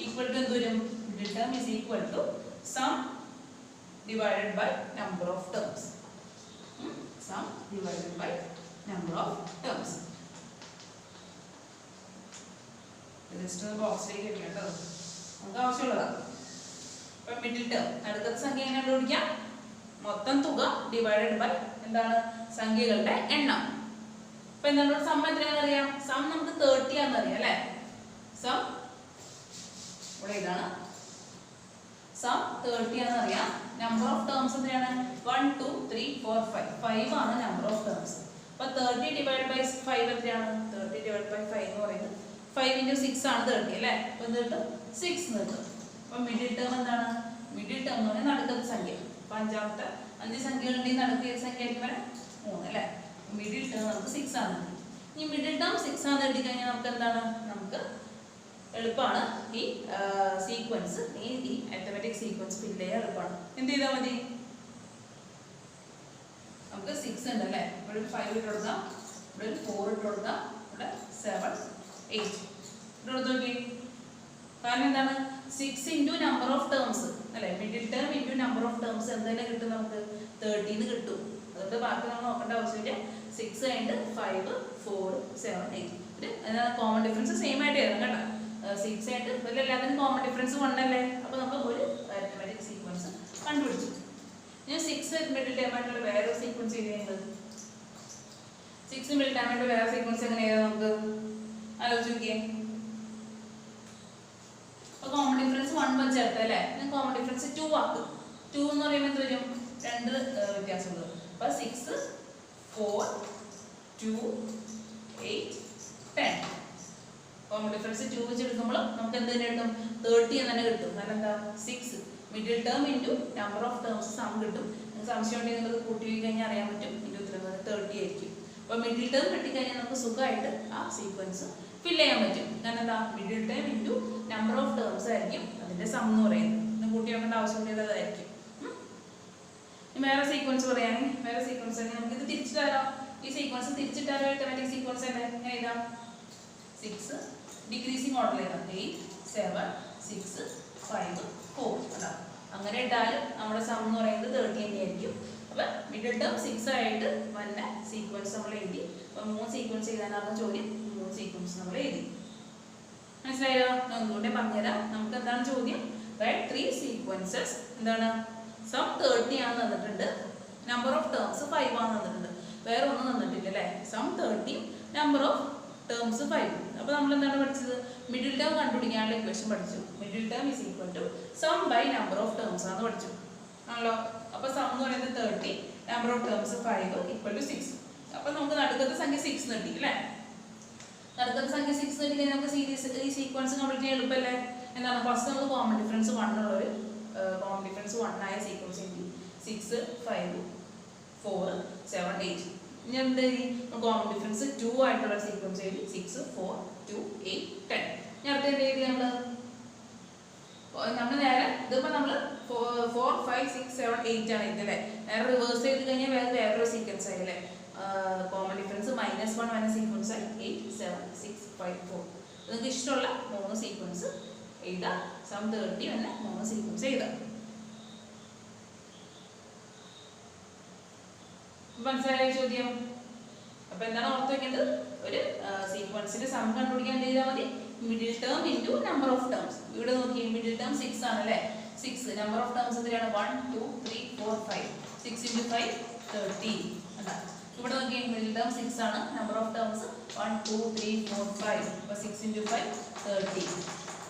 ഈക്വൽ ടു എന്ത് വരും? Middle term is equal to sum divided by number of terms. Sum divided by number of terms. Register ബോക്സിലേക്ക് ഇടണം കേട്ടോ, നമുക്ക് ആവശ്യമുള്ളതാണ്. അപ്പോൾ മിഡിൽ ടേം അടുത്ത സംഖ്യ എങ്ങനെ കണ്ടുപിടിക്കാം? മൊത്തം തുക ഡിവൈഡഡ് ബൈ എന്താണ്? സംഖ്യകളുടെ എണ്ണം. അപ്പോൾ എന്താണ് സം എത്രയാണെന്ന് അറിയാം? സം നമുക്ക് 30 ആണെന്ന് അറിയാം അല്ലേ? സം ഇവിടെ ഇതാണ്. സം 30 ആണെന്ന് അറിയാം. നമ്പർ ഓഫ് ടേംസ് എത്രയാണ്? 1 2 3 4 5. 5 ആണ് നമ്പർ ഓഫ് ടേംസ്. അപ്പോൾ 30 ഡിവൈഡ് ബൈ 5 എത്രയാണ്? 30 ഡിവൈഡ് ബൈ 5 എന്ന് പറയുന്നത് 5 × 6 ആണ് 30 അല്ലേ? അപ്പോൾ എന്ത് കിട്ടും? 6 എന്ന് കിട്ടും. അപ്പോൾ മിഡിൽ ടേം എന്താണ്? മിഡിൽ ടേം എന്ന് പറഞ്ഞാൽ നടുക്കത്തെ സംഖ്യ. അപ്പോൾ അഞ്ചാമത്തെ 5 സംഖ്യകളുണ്ടെങ്കിൽ നടുക്ക് ഏത് സംഖ്യ ആയിരിക്കും വരെ? 3 അല്ലേ? മിഡിൽ ടേം നമുക്ക് 6 ആണ്. ഈ മിഡിൽ ടേം 6 ആണ് എഴുതി കഴിഞ്ഞാൽ നമുക്ക് എന്താണ്? നമുക്ക് എളുപ്പമാണ് ഈ സീക്വൻസ്, ഈ അരിത്തമെറ്റിക് സീക്വൻസ് ഫില്ല് ചെയ്യാൻ എളുപ്പമാണ്. എന്ത് ചെയ്താൽ മതി? നമുക്ക് 6 ഉണ്ട് അല്ലേ? ഇവിടെ 5 ഇട്ട് കൊടുക്കാം, ഇവിടെ 4 ഇട്ട് കൊടുക്കാം, ഇവിടെ 7 8 ഇട്ട് കൊടുത്ത് നോക്കി. കാരണം എന്താണ്? 6 ഇൻറ്റു നമ്പർ ഓഫ് ടേംസ് അല്ലേ? Middle term into number of terms എന്തായാലും കിട്ടും നമുക്ക് 30 കിട്ടും. അതുകൊണ്ട് ബാക്കി നമ്മൾ നോക്കേണ്ട ആവശ്യമില്ല. 6 കഴിഞ്ഞിട്ട് 5 4 7 8 കോമൺ ഡിഫറൻസ് സെയിം ആയിട്ട് എഴുതണം കേട്ടോ. 6 ആയിട്ട് ഇതിൽ എല്ലാത്തിനും കോമൺ ഡിഫറൻസ് 1 അല്ലേ? അപ്പോൾ നമുക്ക് ഒരു അരിത്തമെറ്റിക് സീക്വൻസ് കണ്ടുപിടിച്ചു. ഞാൻ 6 മിഡിൽ ടേം ആയിട്ടുള്ള വേറെ സീക്വൻസ് ചെയ്യുന്നത്. 6 മിഡിൽ ടേം ആയിട്ട് വേറെ സീക്വൻസ് എങ്ങനെ എഴുതാം നമുക്ക് ആലോചിച്ച് നോക്കിയേ. അപ്പോൾ കോമൺ ഡിഫറൻസ് 1 വെച്ച് ചേർത്ത് അല്ലേ? ഞാൻ കോമൺ ഡിഫറൻസ് 2 ആക്കും. 2 എന്ന് പറയുമ്പോൾ എന്ത് വരും? 2 വ്യത്യാസമുള്ളത്. അപ്പോൾ 6 4 2 8 10. കോമൺ ഡിഫറൻസ് 2 വെച്ച് എടുക്കുമ്പോൾ നമുക്ക് എന്ത് തന്നെ കിട്ടും? 30 എന്ന് തന്നെ കിട്ടും. കാരണം എന്താ? 6 middle term into number of terms sum കിട്ടും. നിങ്ങൾക്ക് സംശയം ഉണ്ടെങ്കിൽ നിങ്ങൾക്ക് കൂട്ടി കഴിഞ്ഞാൽ അറിയാൻ പറ്റും. ഇതിൻ്റെ ഉത്തരം 30 ആയിരിക്കും. അപ്പോൾ മിഡിൽ ടേം കിട്ടിക്കഴിഞ്ഞാൽ നമുക്ക് സുഖമായിട്ട് ആ സീക്വൻസ് ഫില്ല് ചെയ്യാൻ പറ്റും. കാരണം എന്താ? Middle term into number of terms ആയിരിക്കും അതിൻ്റെ സം എന്ന് പറയുന്നത്. ഇന്ന് കൂട്ടി വെക്കേണ്ട ആവശ്യമുള്ളതായിരിക്കും. വേറെ സീക്വൻസ് പറയാൻ, വേറെ സീക്വൻസ് നമുക്ക് ഇത് തിരിച്ചു തരാം. ഈ സീക്വൻസ് തിരിച്ചിട്ടാലോ അരിത്തമെറ്റിക് സീക്വൻസ് അല്ലേ? എങ്ങനെ എഴുതാം? 6 ഡിക്രീസിങ് ഓർഡറിലാണ് 8 7 6 5 4 അതാ അങ്ങനെ ഇട്ടാൽ നമ്മുടെ സം എന്ന് പറയുന്നത് 30 തന്നെയായിരിക്കും. അപ്പോൾ മിഡിൽ ടേം 6 ആയിട്ട് വന്ന സീക്വൻസ് നമ്മൾ എഴുതി. അപ്പോൾ 3 സീക്വൻസ് എഴുതാനാണ് ചോദ്യം. 3 സീക്വൻസ് നമ്മൾ എഴുതി. മനസ്സിലായോ? ഒന്നുകൂടെ പറഞ്ഞുതരാം. നമുക്ക് എന്താണ് ചോദ്യം? Right 3 sequences. എന്താണ്? സം 30 ആണ് തന്നിട്ടുണ്ട്, നമ്പർ ഓഫ് ടേംസ് 5 ആണ് തന്നിട്ടുണ്ട്, വേറെ ഒന്നും തന്നിട്ടില്ല അല്ലേ. Sum 30 number of terms 5. അപ്പോൾ നമ്മൾ എന്താണ് പഠിച്ചത്? മിഡിൽ ടേം കണ്ടുപിടിക്കാനുള്ള ഇക്വേഷൻ പഠിച്ചു. Middle term is equal to sum by number of terms ആണ് പഠിച്ചു ആണല്ലോ. അപ്പോൾ സം എന്ന് പറയുന്നത് 30, number of terms 5 equal to 6. അപ്പോൾ നമുക്ക് നടുക്കത്തെ സംഖ്യ 6 കിട്ടി അല്ലേ. നടുക്കത്തെ സംഖ്യ 6 കിട്ടി കഴിഞ്ഞാൽ നമുക്ക് ഈ സീക്വൻസ് കംപ്ലീറ്റ് ചെയ്യാൻ എളുപ്പമല്ലേ. എന്താണ്? ഫസ്റ്റ് നമുക്ക് കോമൺ ഡിഫറൻസ് 1 ഉള്ളൊരു കോമൺ ഡിഫറൻസ് 1 ആയ സീക്വൻസ് എഴുതി. 6 5 4 7 8. ഇനി എന്ത് എഴുതി? കോമൺ ഡിഫറൻസ് 2 ആയിട്ടുള്ള സീക്വൻസ് എഴുതി. 6 4 2 8 10. ഇനി അടുത്ത എന്ത് എഴുതി? നമ്മൾ നേരെ ഇതിപ്പോൾ നമ്മൾ 4 5 6 7 8 ആണ് എഴുതി അല്ലേ. നേരെ റിവേഴ്സ് ചെയ്ത് കഴിഞ്ഞാൽ വേറൊരു സീക്വൻസ് ആയി അല്ലേ. കോമൺ ഡിഫറൻസ് -1 വന്ന സീക്വൻസ് ആയി 8 7 6 5 4. നിങ്ങൾക്ക് ഇഷ്ടമുള്ള 3 സീക്വൻസ് എഴുതാം. സം 30 വന്ന 3 സീക്വൻസ് എഴുതാം. മനസ്സിലായ ചോദ്യം? അപ്പോൾ എന്താണ് ഓർത്ത് വെക്കേണ്ടത്? ഒരു സീക്വൻസിന്റെ സം കണ്ടുപിടിക്കാൻ ചെയ്താൽ മതി. Middle term into number of terms. ഇവിടെ നോക്കി, മിഡിൽ ടേം 6 ആണ് അല്ലേ. 6 നമ്പർ ഓഫ് ടേംസ് എത്രയാണ്? 1 2 3 4 5. 6 × 5 30 അല്ല. ഇവിടെ നോക്കി, മിഡിൽ ടേം 6 ആണ്, നമ്പർ ഓഫ് ടേംസ് 1 2 3 4 5. അപ്പോൾ 6 × 5 30.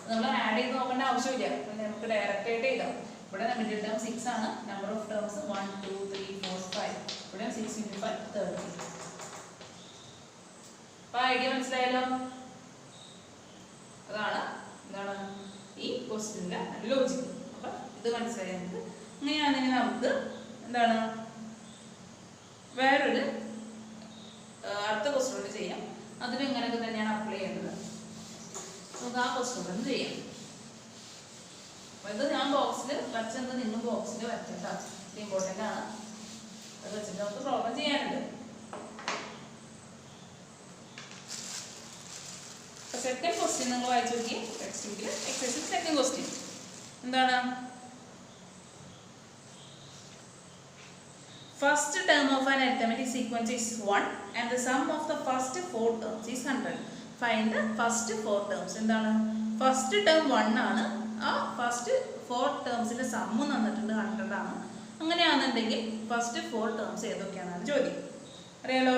നമ്മൾ ആഡ് ചെയ്ത് നോക്കേണ്ട ആവശ്യമില്ല, നമുക്ക് ഡയറക്റ്റ് ആയിട്ട് എഴുതാം. ഇവിടെ മിഡിൽ ടേം 6 ആണ്, നമ്പർ ഓഫ് ടേംസ് 1 2 3 4 5. ഇവിടെ 6 × 5 30. അപ്പോൾ ഐഡിയ മനസ്സിലായല്ലോ? അതാണ് എന്താണ് ഈ ക്വസ്റ്റ്യൻ്റെ ലോജിക്ക്. അപ്പം ഇത് മനസ്സിലായി നമുക്ക്. അങ്ങനെയാണെങ്കിൽ നമുക്ക് എന്താണ് വേറൊരു അടുത്ത ക്വസ്റ്റ്യൻ ചെയ്യാം. അതിന് ഇങ്ങനെയൊക്കെ തന്നെയാണ് അപ്ലൈ ചെയ്യുന്നത്. നമുക്ക് ആ ക്വസ്റ്റ്യൻ ഒന്ന് ചെയ്യാം. അപ്പോൾ ഇത് ഞാൻ ബോക്സിൽ വരച്ചത് നിന്നും ബോക്സിൽ വരച്ചേട്ടാ. ഇത് ഇമ്പോർട്ടൻ്റ് ആണ്. അത് വെച്ചിട്ട് നമുക്ക് പ്രോബ്ലം ചെയ്യാനുണ്ട്. സെക്കൻഡ് ക്വസ്റ്റ്യൻ നിങ്ങൾ വായിച്ചു നോക്കി. ടെക്സ്റ്റ് ബുക്കിൽ എക്സസൈസ് സെക്കൻഡ് ക്വസ്റ്റ്യൻ എന്താണ്? First term of an arithmetic sequence is 1 and the sum of the first 4 terms is 100. Find the first 4 terms. എന്താണ്? ഫസ്റ്റ് ടേം 1 ആണ്. ആ ഫസ്റ്റ് 4 ടേംസിന്റെ സം തന്നിട്ടുണ്ട് 100 ആണ്. അങ്ങനെയാണെന്നുണ്ടെങ്കിൽ ഫസ്റ്റ് 4 ടേംസ് ഏതൊക്കെയാണെന്നാണ് ചോദ്യം. അറിയാലോ?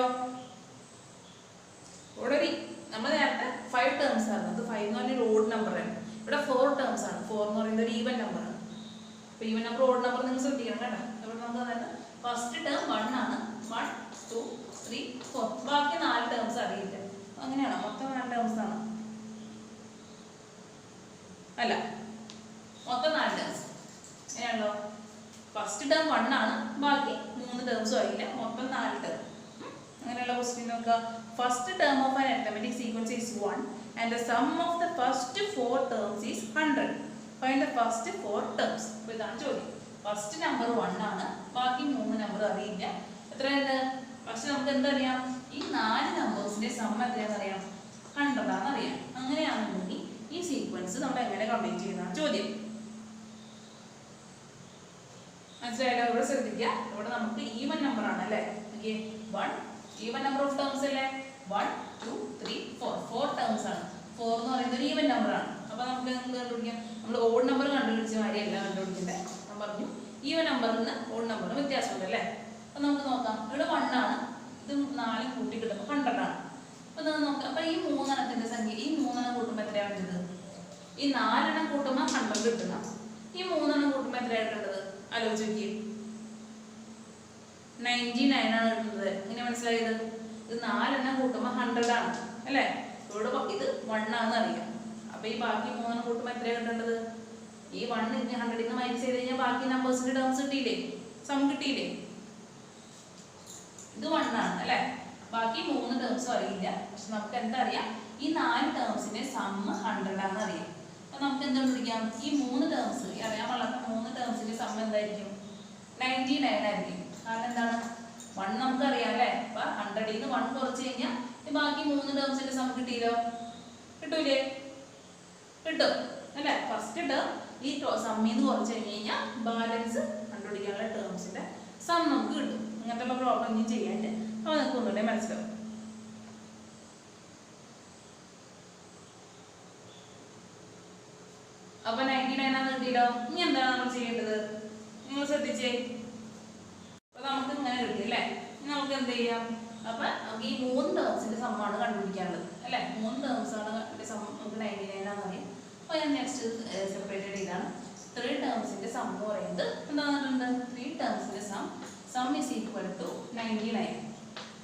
ഇവിടെ നമ്മൾ നേരത്തെ 5 ടേംസ് ആണ്. അത് 5 എന്ന് പറഞ്ഞാൽ ഓഡ് നമ്പറാണ്. ഇവിടെ 4 ടേംസ് ആണ്. 4 എന്ന് പറയുന്നത് ഒരു ഈവൻ നമ്പറാണ്. അപ്പോൾ ഈവൻ നമ്പർ ഓഡ് നമ്പർ നിങ്ങൾ ശ്രദ്ധിക്കണം കേട്ടോ. ഇവിടെ നമുക്ക് അതായത് ഫസ്റ്റ് ടേം 1 ആണ്. 1 2 3 4. ബാക്കി 4 ടേംസ് അറിയില്ല. അങ്ങനെയാണോ? മൊത്തം 4 ടേംസ് ആണ് അല്ല, മൊത്തം 4 ടേംസ് അങ്ങനെയാണല്ലോ. ഫസ്റ്റ് ടേം 1 ആണ്, ബാക്കി 3 ടേംസും അറിയില്ല, മൊത്തം 4 ടേം. അങ്ങനെയുള്ള ക്വസ്റ്റ്യൻ നോക്കുക. First term of an arithmetic sequence is 1 and the sum of the first 4 terms is 100. Find the first 4 terms. അപ്പോൾ ഇതാണ് ചോദ്യം. ഫസ്റ്റ് നമ്പർ 1 ആണ്, ബാക്കി 3 നമ്പർ അറിയില്ല. എത്രയുണ്ട്? പക്ഷെ നമുക്ക് എന്തറിയാം? ഈ 4 നമ്പേഴ്സിന്റെ സം എത്രയാണെന്ന് അറിയാം? 100 ആണെന്ന് അറിയാം. അങ്ങനെയാണെന്നുണ്ടെങ്കിൽ ഈ സീക്വൻസ് നമ്മൾ എങ്ങനെ കംപ്ലീറ്റ് ചെയ്യുന്നതാണ് ചോദ്യം. മനസ്സിലായല്ലോ? ഇവിടെ ശ്രദ്ധിക്കുക. ഇവിടെ നമുക്ക് ഈവൻ നമ്പർ ആണ് അല്ലേ. 1 ഈവൻ നമ്പർ ഓഫ് ടേംസ് അല്ലേ. 1 2 3 4 4 ടേംസ് ആണ്. 4 എന്ന് പറയുന്നത് ഒരു ഈവൻ നമ്പർ ആണ്. അപ്പോൾ നമുക്ക് എന്ത് കണ്ടുപിടിക്കാം? നമ്മൾ ഓഡ് നമ്പർ കണ്ടുപിടിച്ച മാതിരിയല്ല കണ്ടുപിടിക്കണ്ടേ. ഞാൻ പറഞ്ഞു ഈവൻ നമ്പറിന് ഓഡ് നമ്പറിന് വ്യത്യാസമുണ്ട് അല്ലേ. അപ്പോൾ നമുക്ക് നോക്കാം. ഇവിടെ 1 ആണ്, ഇത് 4 കൂട്ടി കിട്ടുമ്പോൾ 100 ആണ്. അപ്പോൾ നമുക്ക് നോക്കാം. അപ്പോൾ ഈ 3 എണ്ണത്തിൻ്റെ സംഖ്യ, ഈ 3 എണ്ണം കൂട്ടുമ്പോൾ എത്രയാണ് വേണ്ടത്? ഈ 4 എണ്ണം കൂട്ടുമ്പോൾ 100 കിട്ടണം. ഈ 3 എണ്ണം കൂട്ടുമ്പോൾ എത്രയാണ് കിട്ടേണ്ടത്? ആലോചിച്ച് നോക്കിയേ. 99 ആണ് കിട്ടുന്നത്. ഇങ്ങനെ മനസ്സിലായത്? ഇത് 4 എണ്ണം കൂട്ടുമ്പോൾ 100 ആണ് അല്ലേ. ഇവിടെ ഇത് 1 ആണെന്ന് അറിയാം. അപ്പോൾ ഈ ബാക്കി 3 എണ്ണം കൂട്ടുമ്പോൾ എത്രയാണ് കിട്ടേണ്ടത്? ഈ 1 ഇനി 100 നിന്ന് മൈനസ് ചെയ്ത് കഴിഞ്ഞാൽ ബാക്കി നമ്പേഴ്സിന്റെ ടേംസ് കിട്ടിയില്ലേ? സം കിട്ടിയില്ലേ? ഇത് 1 ആണ് അല്ലേ. ബാക്കി 3 ടേംസും അറിയില്ല. പക്ഷെ നമുക്ക് എന്താ അറിയാം? ഈ 4 ടേംസിന്റെ സം 100 ആണെന്ന് അറിയാം. അപ്പോൾ നമുക്ക് എന്താ പിടിക്കാം? ഈ 3 ടേംസ്, അറിയാൻ പാടില്ലാത്ത 3 ടേംസിന്റെ സം എന്തായിരിക്കും? 99 ആയിരിക്കും. കാരണം എന്താണ്? 1 നമുക്കറിയാം അല്ലേ. അപ്പോൾ 100ൽ നിന്ന് 1 കുറച്ച് കഴിഞ്ഞാൽ ബാക്കി 3 ടേംസിന്റെ സം കിട്ടിയല്ലോ. കിട്ടൂലേ? കിട്ടും അല്ലേ? ഫസ്റ്റ് ടേം ഈ സമ്മിൽ നിന്ന് കുറച്ച് കഴിഞ്ഞ് കഴിഞ്ഞാൽ ബാലൻസ് കണ്ടുപിടിക്കാനുള്ള ടേംസിന്റെ സം നമുക്ക് കിട്ടും. ഇങ്ങനത്തെ പ്രോബ്ലം ഇനി ചെയ്യാണ്ട് അപ്പോൾ നിങ്ങൾക്ക് ഒന്നുകൂടെ മനസ്സിലാവും. അപ്പൊ 99 ആണ് കിട്ടിയല്ലോ. ഇനി എന്താണ് നമ്മൾ ചെയ്യേണ്ടത്? നിങ്ങൾ ശ്രദ്ധിച്ചേ. അപ്പൊ നമുക്ക് ഇങ്ങനെ കിട്ടി അല്ലേ? ഇനി നമുക്ക് എന്ത് ചെയ്യാം? അപ്പൊ നമുക്ക് ഈ 3 ടേംസിന്റെ സമ്മാണ് കണ്ടുപിടിക്കാനുള്ളത് അല്ലെ? 3 ടേംസ് ആണ് സം നമുക്ക് 99 ആണെന്ന് അറിയാം. അപ്പൊ ഞാൻ നെക്സ്റ്റ് സെപ്പറേറ്റഡ് ചെയ്താണ്. 3 ടേംസിന്റെ സം എന്ന് പറയുന്നത് എന്താണെന്നുണ്ട്? 3 ടേംസിന്റെ sum is equal to 99.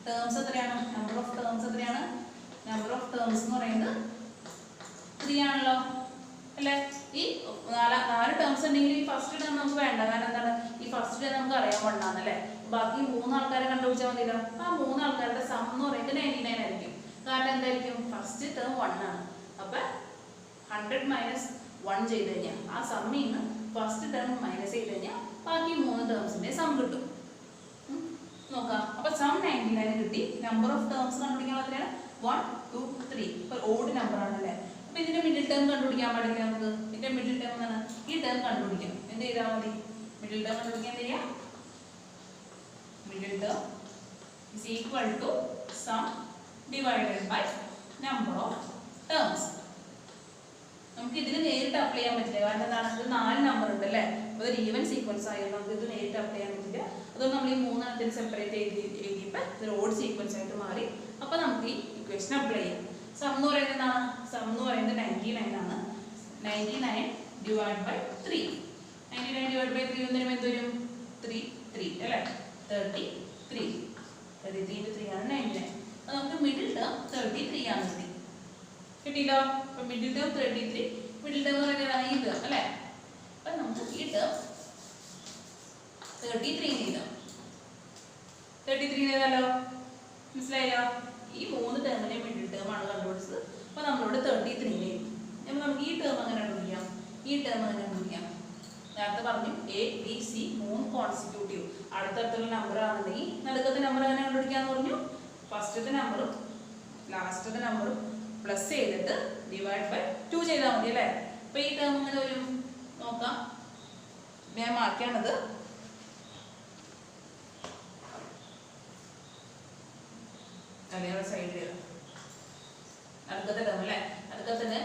Terms എത്രയാണ്? നമ്പർ ഓഫ് ടേംസ് എത്രയാണ്? നമ്പർ ഓഫ് ടേംസ് എന്ന് പറയുന്നത് 3 ആണല്ലോ അല്ലേ? ഈ 4 ടേംസ് ഉണ്ടെങ്കിൽ ഈ ഫസ്റ്റ് ടേം നമുക്ക് വേണ്ട. കാരണം എന്താണ്? ഈ ഫസ്റ്റ് ടേം നമുക്ക് അറിയാൻ പാടില്ല അല്ലേ? ബാക്കി 3 ആൾക്കാരെ കണ്ടുപിടിച്ചാൽ മതിയല്ലോ. ആ 3 ആൾക്കാരുടെ സം എന്ന് പറയുന്നത് 99 ആയിരിക്കും. കാരണം എന്തായിരിക്കും? ഫസ്റ്റ് ടേം 1 ആണ്. അപ്പൊ 100 മൈനസ് 1 ചെയ്ത് കഴിഞ്ഞാൽ ആ സമ്മിൽ നിന്ന് ഫസ്റ്റ് ടേം മൈനസ് ചെയ്ത് കഴിഞ്ഞാൽ ബാക്കി 3 ടേംസിന്റെ സം കിട്ടും. നോക്കാം. അപ്പൊ സം 99 കിട്ടി. നമ്പർ ഓഫ് ടേംസ് കണ്ടുപിടിക്കാൻ എത്രയാണ്? 1 2 3. ഇപ്പൊ ഓഡ് നമ്പർ ആണല്ലേ? അപ്പൊ ഇതിന്റെ മിഡിൽ ടേം കണ്ടുപിടിക്കാൻ പാടില്ല നമുക്ക്. ഇതിന്റെ മിഡിൽ ടേം എന്താണ്? ഈ ടേം കണ്ടുപിടിക്കാം. എന്ത് ചെയ്താൽ മതി? മിഡിൽ ടേം കണ്ടുപിടിക്കാൻ എന്ത് ചെയ്യാം? Middle term is equal to sum divided by number of terms. നമുക്ക് ഇതിന് നേരിട്ട് അപ്ലൈ ചെയ്യാൻ പറ്റില്ല. കാരണം എന്താണ്? ഇത് 4 നമ്പർ ഉണ്ട് അല്ലേ? അതൊരു ഈവൻ സീക്വൻസ് ആയാലും നമുക്ക് ഇത് നേരിട്ട് അപ്ലൈ ചെയ്യാൻ പറ്റില്ല. അതുകൊണ്ട് നമ്മൾ ഈ 3 എണ്ണത്തിന് സെപ്പറേറ്റ് എഴുതിയപ്പോൾ ഇതൊരു ഓഡ് സീക്വൻസ് ആയിട്ട് മാറി. അപ്പൊ നമുക്ക് ഈ ഇക്വേഷൻ അപ്ലൈ ചെയ്യാം. സം എന്ന് പറയുന്നത് എന്താണ്? സം എന്ന് പറയുന്നത് 99 ആണ്. 99 ഡിവൈഡ് ബൈ 3. 99 ഡിവൈഡ് ബൈ 3 എന്ന് പറയുമ്പോൾ എന്ത് വരും? 3 3 അല്ലേ? 33. 33 × 3 ആണ് 99. അപ്പോൾ നമുക്ക് മിഡിൽ ടേം 33 ആണ് കിട്ടി. കിട്ടിയല്ലോ? അപ്പോൾ മിഡിൽ ടേം 33. മിഡിൽ ടേം എന്ന് പറയുന്നത് ഈ ടേം അല്ലേ? അപ്പോൾ നമുക്ക് ഈ ടേം 33 എഴുതാം. 33 എഴുതാലോ? മനസ്സിലായല്ലോ? ഈ 3 ടേമിന്റെ മിഡിൽ ടേം ആണ് കണ്ടുപിടിച്ചത്. അപ്പോൾ നമ്മളോട് 33 എഴുതി. അപ്പോൾ നമുക്ക് ഈ ടേം അങ്ങനെ കണ്ടുപിടിക്കാം. ഈ ടേം അങ്ങനെ കണ്ടുപിടിക്കാം. നേരത്തെ പറഞ്ഞു എ ബി സി 3 കോൺസിക്യൂട്ടീവ് അടുത്തടുത്തുള്ള നമ്പർ ആണെന്നുണ്ടെങ്കിൽ നടുക്കത്തെ നമ്പർ അങ്ങനെ കണ്ടുപിടിക്കാന്ന് പറഞ്ഞു. ഫസ്റ്റത്തെ നമ്പറും ലാസ്റ്റത്തെ നമ്പറും പ്ലസ് ചെയ്തിട്ട് ഡിവൈഡ് ബൈ 2 ചെയ്താൽ മതി അല്ലേ? അപ്പോൾ ഈ ടേം അങ്ങനെ വരും. നോക്കാം. ഞാൻ മാറ്റിയാണത്. സൈഡ് അടുക്കത്തെ ടേം അല്ലേ? അടുക്കത്തിന്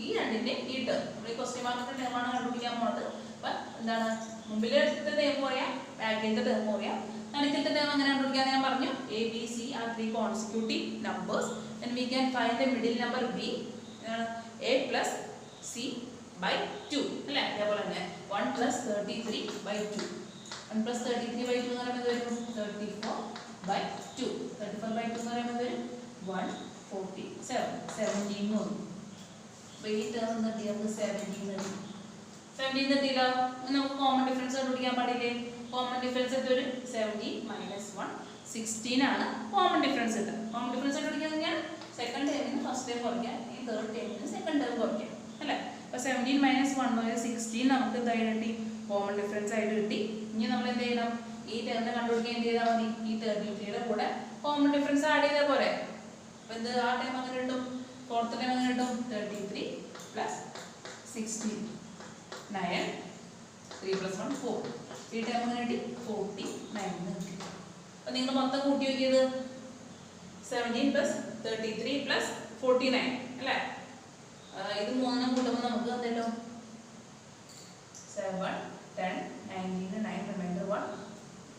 ഈ രണ്ടിന്റെ ഈ ടേം നമ്മൾ ഈ ക്വസ്റ്റ്യൻ മാർക്കിന്റെ ടേമാണ് കണ്ടുപിടിക്കാൻ പോകുന്നത്. അപ്പൊ എന്താണ്? മുമ്പിലത്തെ ടേം പറയാം, ബാക്കിലത്തെ ടേം പറയാം. നടുക്കത്തെ ടേം എങ്ങനെ കണ്ടുപിടിക്കാൻ ഞാൻ പറഞ്ഞു. A B C are 3 consecutive numbers. then we can find the middle number b a plus c by 2 അല്ലേ? അതേപോലെ തന്നെ 1 plus 33 by 2. 1 plus 33 by 2 എന്ന് പറയുമ്പോൾ വരും 34 by 2. 34 by 2 എന്ന് പറയുമ്പോൾ വരും 147. 17 എന്ന് വരും. അപ്പോൾ ഈ ടേം എന്ന് കിട്ടിയാൽ 17 കിട്ടിയില്ലോ. നമുക്ക് കോമൺ ഡിഫറൻസ് കണ്ടുപിടിക്കാൻ പാടില്ലേ? കോമൺ ഡിഫറൻസ് എത്ര വരും? 17 മൈനസ് 1 16 ആണ് കോമൺ ഡിഫറൻസ് ഉണ്ട്. കോമൺ ഡിഫറൻസ് കണ്ടുപിടിക്കാൻ സെക്കൻഡ് ടേമിന് ഫസ്റ്റ് ടേം കുറയ്ക്കാം, ഈ തേർഡ് ടേമിന് സെക്കൻഡ് ടേം കുറയ്ക്കാം അല്ലേ? അപ്പോൾ 17 മൈനസ് 1 16 നമുക്ക് എന്തായി കിട്ടി? കോമൺ ഡിഫറൻസ് ആയിട്ട് കിട്ടി. ഇനി നമ്മൾ എന്ത് ചെയ്യണം? ഈ ടേമിനെ കണ്ടുപിടിക്കാൻ എന്ത് ചെയ്താൽ മതി? ഈ 33യുടെ കൂടെ കോമൺ ഡിഫറൻസ് ആഡ് ചെയ്താൽ പോരെ? അപ്പോൾ എന്ത് ആ ടൈം അങ്ങനെ കിട്ടും? ഫോർത്ത് ടൈം അങ്ങനെ കിട്ടും 33 പ്ലസ് 16 9 3 പ്ലസ് 1 4. ഈ ടൈം അങ്ങനെ കിട്ടി 49 കിട്ടി. അപ്പോൾ നിങ്ങൾ മൊത്തം കൂട്ടി നോക്കിയത് 17 പ്ലസ് 33 പ്ലസ് 49 അല്ലേ? ഇത് മൂന്നെണ്ണം കൂട്ടുമ്പോൾ നമുക്ക് എന്തല്ലോ 7 10 19 9 റിമൈൻഡർ 1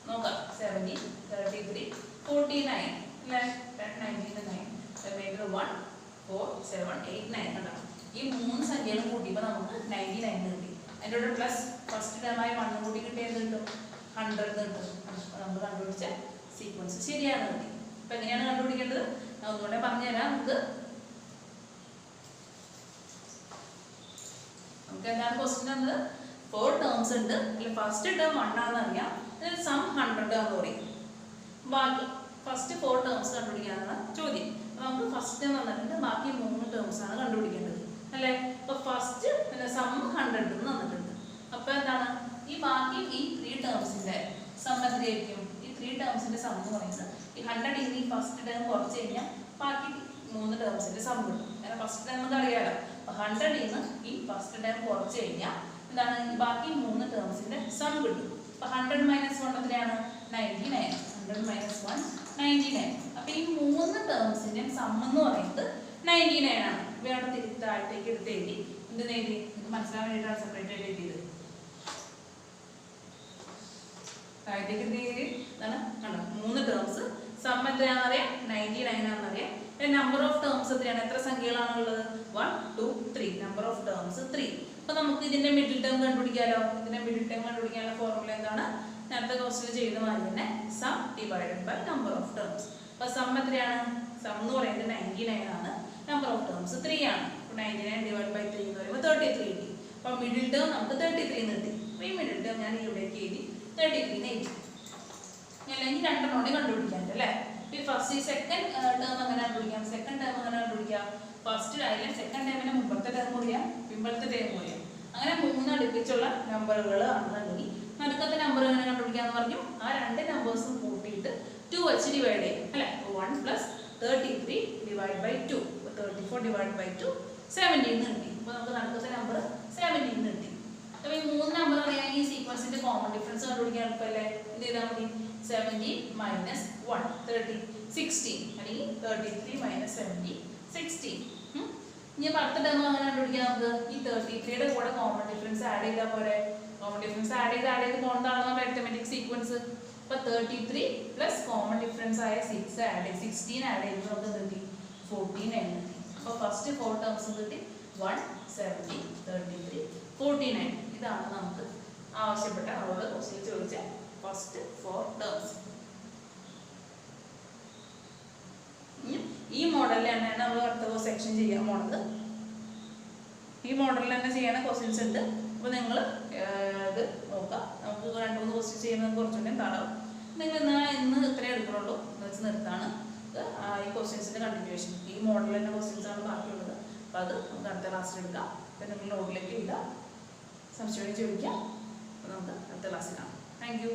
നോക്കാം. 17 33 49 അല്ലേ? 10 19 9 റിമൈൻഡർ 1 4 7 8 9 കണ്ടോ? ഈ 3 സംഖ്യകളും കൂട്ടിയപ്പോൾ നമുക്ക് 99 കിട്ടി. അതിൻ്റെ കൂടെ പ്ലസ് ഫസ്റ്റ് ടേമായ 1 കൂടി കിട്ടിയത് കിട്ടും 100 കിട്ടും. നമ്മൾ കണ്ടുപിടിച്ച സീക്വൻസ് ശരിയാണ് കിട്ടി. അപ്പം എങ്ങനെയാണ് കണ്ടുപിടിക്കേണ്ടത്? ഞാൻ ഒന്നുകൂടെ പറഞ്ഞുതരാം. നമുക്ക് എന്താണ് ക്വസ്റ്റ്യൻ എന്നത്? 4 ടേംസ് ഉണ്ട്. അതിൽ ഫസ്റ്റ് ടേം 1 ആണെന്ന് അറിയാം. അതിൽ സം 100 എന്ന് പറയും. ബാക്കി ഫസ്റ്റ് 4 ടേംസ് കണ്ടുപിടിക്കാനാണ് ചോദ്യം. നമുക്ക് ഫസ്റ്റ് ടേം വന്നിട്ടുണ്ട്, ബാക്കി 3 ടേംസ് ആണ് കണ്ടുപിടിക്കേണ്ടത് അല്ലേ? അപ്പോൾ ഫസ്റ്റ് സം 100 എന്ന് തന്നിട്ടുണ്ട്. അപ്പോൾ എന്താണ് ഈ ബാക്കി ഈ 3 ടേംസിന്റെ സം എത്രയായിരിക്കും? ഈ 3 ടേംസിന്റെ സം എന്ന് പറയുന്നത് ഈ 100 ഫസ്റ്റ് ടേം കുറച്ച് കഴിഞ്ഞാൽ ബാക്കി മൂന്ന് ടേംസിന്റെ സം കിട്ടും. കാരണം ഫസ്റ്റ് ടൈം നമുക്ക് അറിയാലോ, 100 നിന്ന് ഈ ഫസ്റ്റ് ടൈം കുറച്ച് കഴിഞ്ഞാൽ എന്താണ് ബാക്കി മൂന്ന് ടേംസിന്റെ സം കിട്ടും. അപ്പൊ 100 - 1 എത്രയാണ്? 99. 100 - 1 99. അപ്പൊ ഈ മൂന്ന് ടേംസിന്റെ സം എന്ന് പറയുന്നത് 99 ആണ്. ഇവയാണ് താഴത്തേക്ക് എടുത്ത് എഴുതി. എന്ത് എഴുതി? നിങ്ങൾക്ക് മനസ്സിലാൻ വേണ്ടിയിട്ടാണ് സെപ്പറേറ്റ് ആയിട്ട് എഴുതിയത്. താഴത്തേക്ക് എന്ത് എഴുതി? ഇതാണ് കണ്ടോ, മൂന്ന് ടേംസ്. സം എത്രയാണെന്ന് അറിയാം, 99 ആണെന്ന് അറിയാം. നമ്പർ ഓഫ് ടേംസ് എത്രയാണ്? എത്ര സംഖ്യകളാണ് ഉള്ളത്? 1 2 3. Number of terms 3. അപ്പൊ നമുക്ക് ഇതിന്റെ മിഡിൽ ടേം കണ്ടുപിടിക്കാലോ. ഇതിന്റെ മിഡിൽ ടേം കണ്ടുപിടിക്കാനുള്ള ഫോർമുല എന്താണ്? നേരത്തെ ക്വസ്റ്റ്യൻ ചെയ്ത മാതിരി തന്നെ sum divided by number of terms. അപ്പൊ സം എത്രയാണ്? സം എന്ന് പറയുന്നത് 99 ആണ്. നമ്പർ ഓഫ് ടേംസ് 3 ആണ്. 99 ഡിവൈഡ് ബൈ 3 എന്ന് പറയുമ്പോൾ 33 കിട്ടി. അപ്പൊ മിഡിൽ ടേം നമുക്ക് 33 എന്ന് കിട്ടി. അപ്പൊ ഈ മിഡിൽ ടേം ഞാൻ ഇവിടേക്ക് എഴുതി 33 എന്ന് എഴുതി. അല്ലെങ്കിൽ രണ്ടെണ്ണം കണ്ടുപിടിക്കാൻ അല്ലേ. ഈ ഫസ്റ്റ് ഈ സെക്കൻഡ് ടേം എങ്ങനെ കണ്ടുപിടിക്കാം? സെക്കൻഡ് ടേം എങ്ങനെ കണ്ടുപിടിക്കാം? ഫസ്റ്റ് അതിലെ സെക്കൻഡ് ടേമിന് മുമ്പത്തെ ടേം അറിയാം, പിമ്പലത്തെ ടേം അറിയാം. അങ്ങനെ മൂന്ന് അടുപ്പിച്ചുള്ള നമ്പറുകൾ ആണെന്നുണ്ടെങ്കിൽ നടുക്കത്തെ നമ്പർ എങ്ങനെ കണ്ടുപിടിക്കാന്ന് പറഞ്ഞു? ആ രണ്ട് നമ്പേഴ്സും കൂട്ടിയിട്ട് 2 വെച്ച് ഡിവൈഡ് ചെയ്യും അല്ലെ. 1 + 33 ഡിവൈഡ് ബൈ 2. 34 ഡിവൈഡ് ബൈ 2 17 എന്ന് കിട്ടി. അപ്പൊ നമുക്ക് നടുക്കത്തെ നമ്പർ 17 എന്ന് കിട്ടി. അപ്പൊ ഈ മൂന്ന് നമ്പർ അറിയാമെങ്കിൽ ഈ സീക്വൻസിന്റെ കോമൺ ഡിഫറൻസ് കണ്ടുപിടിക്കാൻ എളുപ്പമല്ലേ. എന്ത് ചെയ്താൽ മതി? 17 - 1 30 16 അല്ലെങ്കിൽ 33 - 17 16. ഇനി അടുത്ത ടേം അങ്ങനെ കണ്ടുപിടിക്കാൻ നമുക്ക് ഈ 33യുടെ കൂടെ കോമൺ ഡിഫറൻസ് ആഡ് ചെയ്താൽ പോരെ. കോമൺ ഡിഫറൻസ് ആഡ് ചെയ്ത് പോകുന്നതാണ് നമ്മുടെ അരിത്തമെറ്റിക് സീക്വൻസ്. അപ്പൊ 33 പ്ലസ് കോമൺ ഡിഫറൻസ് ആയ 16 ആഡ് ചെയ്ത് നമുക്ക് കിട്ടി 14 എന്ന് കിട്ടി. അപ്പൊ ഫസ്റ്റ് 4 ടേംസ് കിട്ടി. 1 17 33 49. ഇതാണ് നമുക്ക് ആവശ്യപ്പെട്ട അവരോട് ക്വസ്റ്റ്യൻ ചോദിച്ച ഫസ്റ്റ് 4 ടേംസ്. ഈ മോഡലിൽ തന്നെയാണ് നമ്മൾ അടുത്ത സെക്ഷൻ ചെയ്യാൻ പോണത്. ഈ മോഡലിൽ തന്നെ ചെയ്യണ ക്വസ്റ്റ്യൻസ് ഉണ്ട്. അപ്പോൾ നിങ്ങൾ ഇത് നോക്കാം. നമുക്ക് 2-3 ക്വസ്റ്റ്യൻ ചെയ്യുന്നത് കുറച്ചുകൂടി താഴാവും. നിങ്ങൾ ഇന്ന് ഇത്രയും എടുക്കുന്നുള്ളൂ എന്ന് വെച്ച് നിർത്താണ്. ഈ ക്വസ്റ്റ്യൻസിന്റെ കണ്ടിന്യൂവേഷൻ ഈ മോഡലിൽ തന്നെ ക്വസ്റ്റ്യൻസ് ആണ് ബാക്കിയുള്ളത്. അപ്പോൾ അത് നമുക്ക് അടുത്ത ക്ലാസ്സിൽ എടുക്കാം. അപ്പം നിങ്ങൾ നോട്ടിലേക്ക് ഇല്ല, സംശയം ചോദിക്കാം. അപ്പോൾ നമുക്ക് അടുത്ത ക്ലാസ്സിൽ കാണാം. Thank you.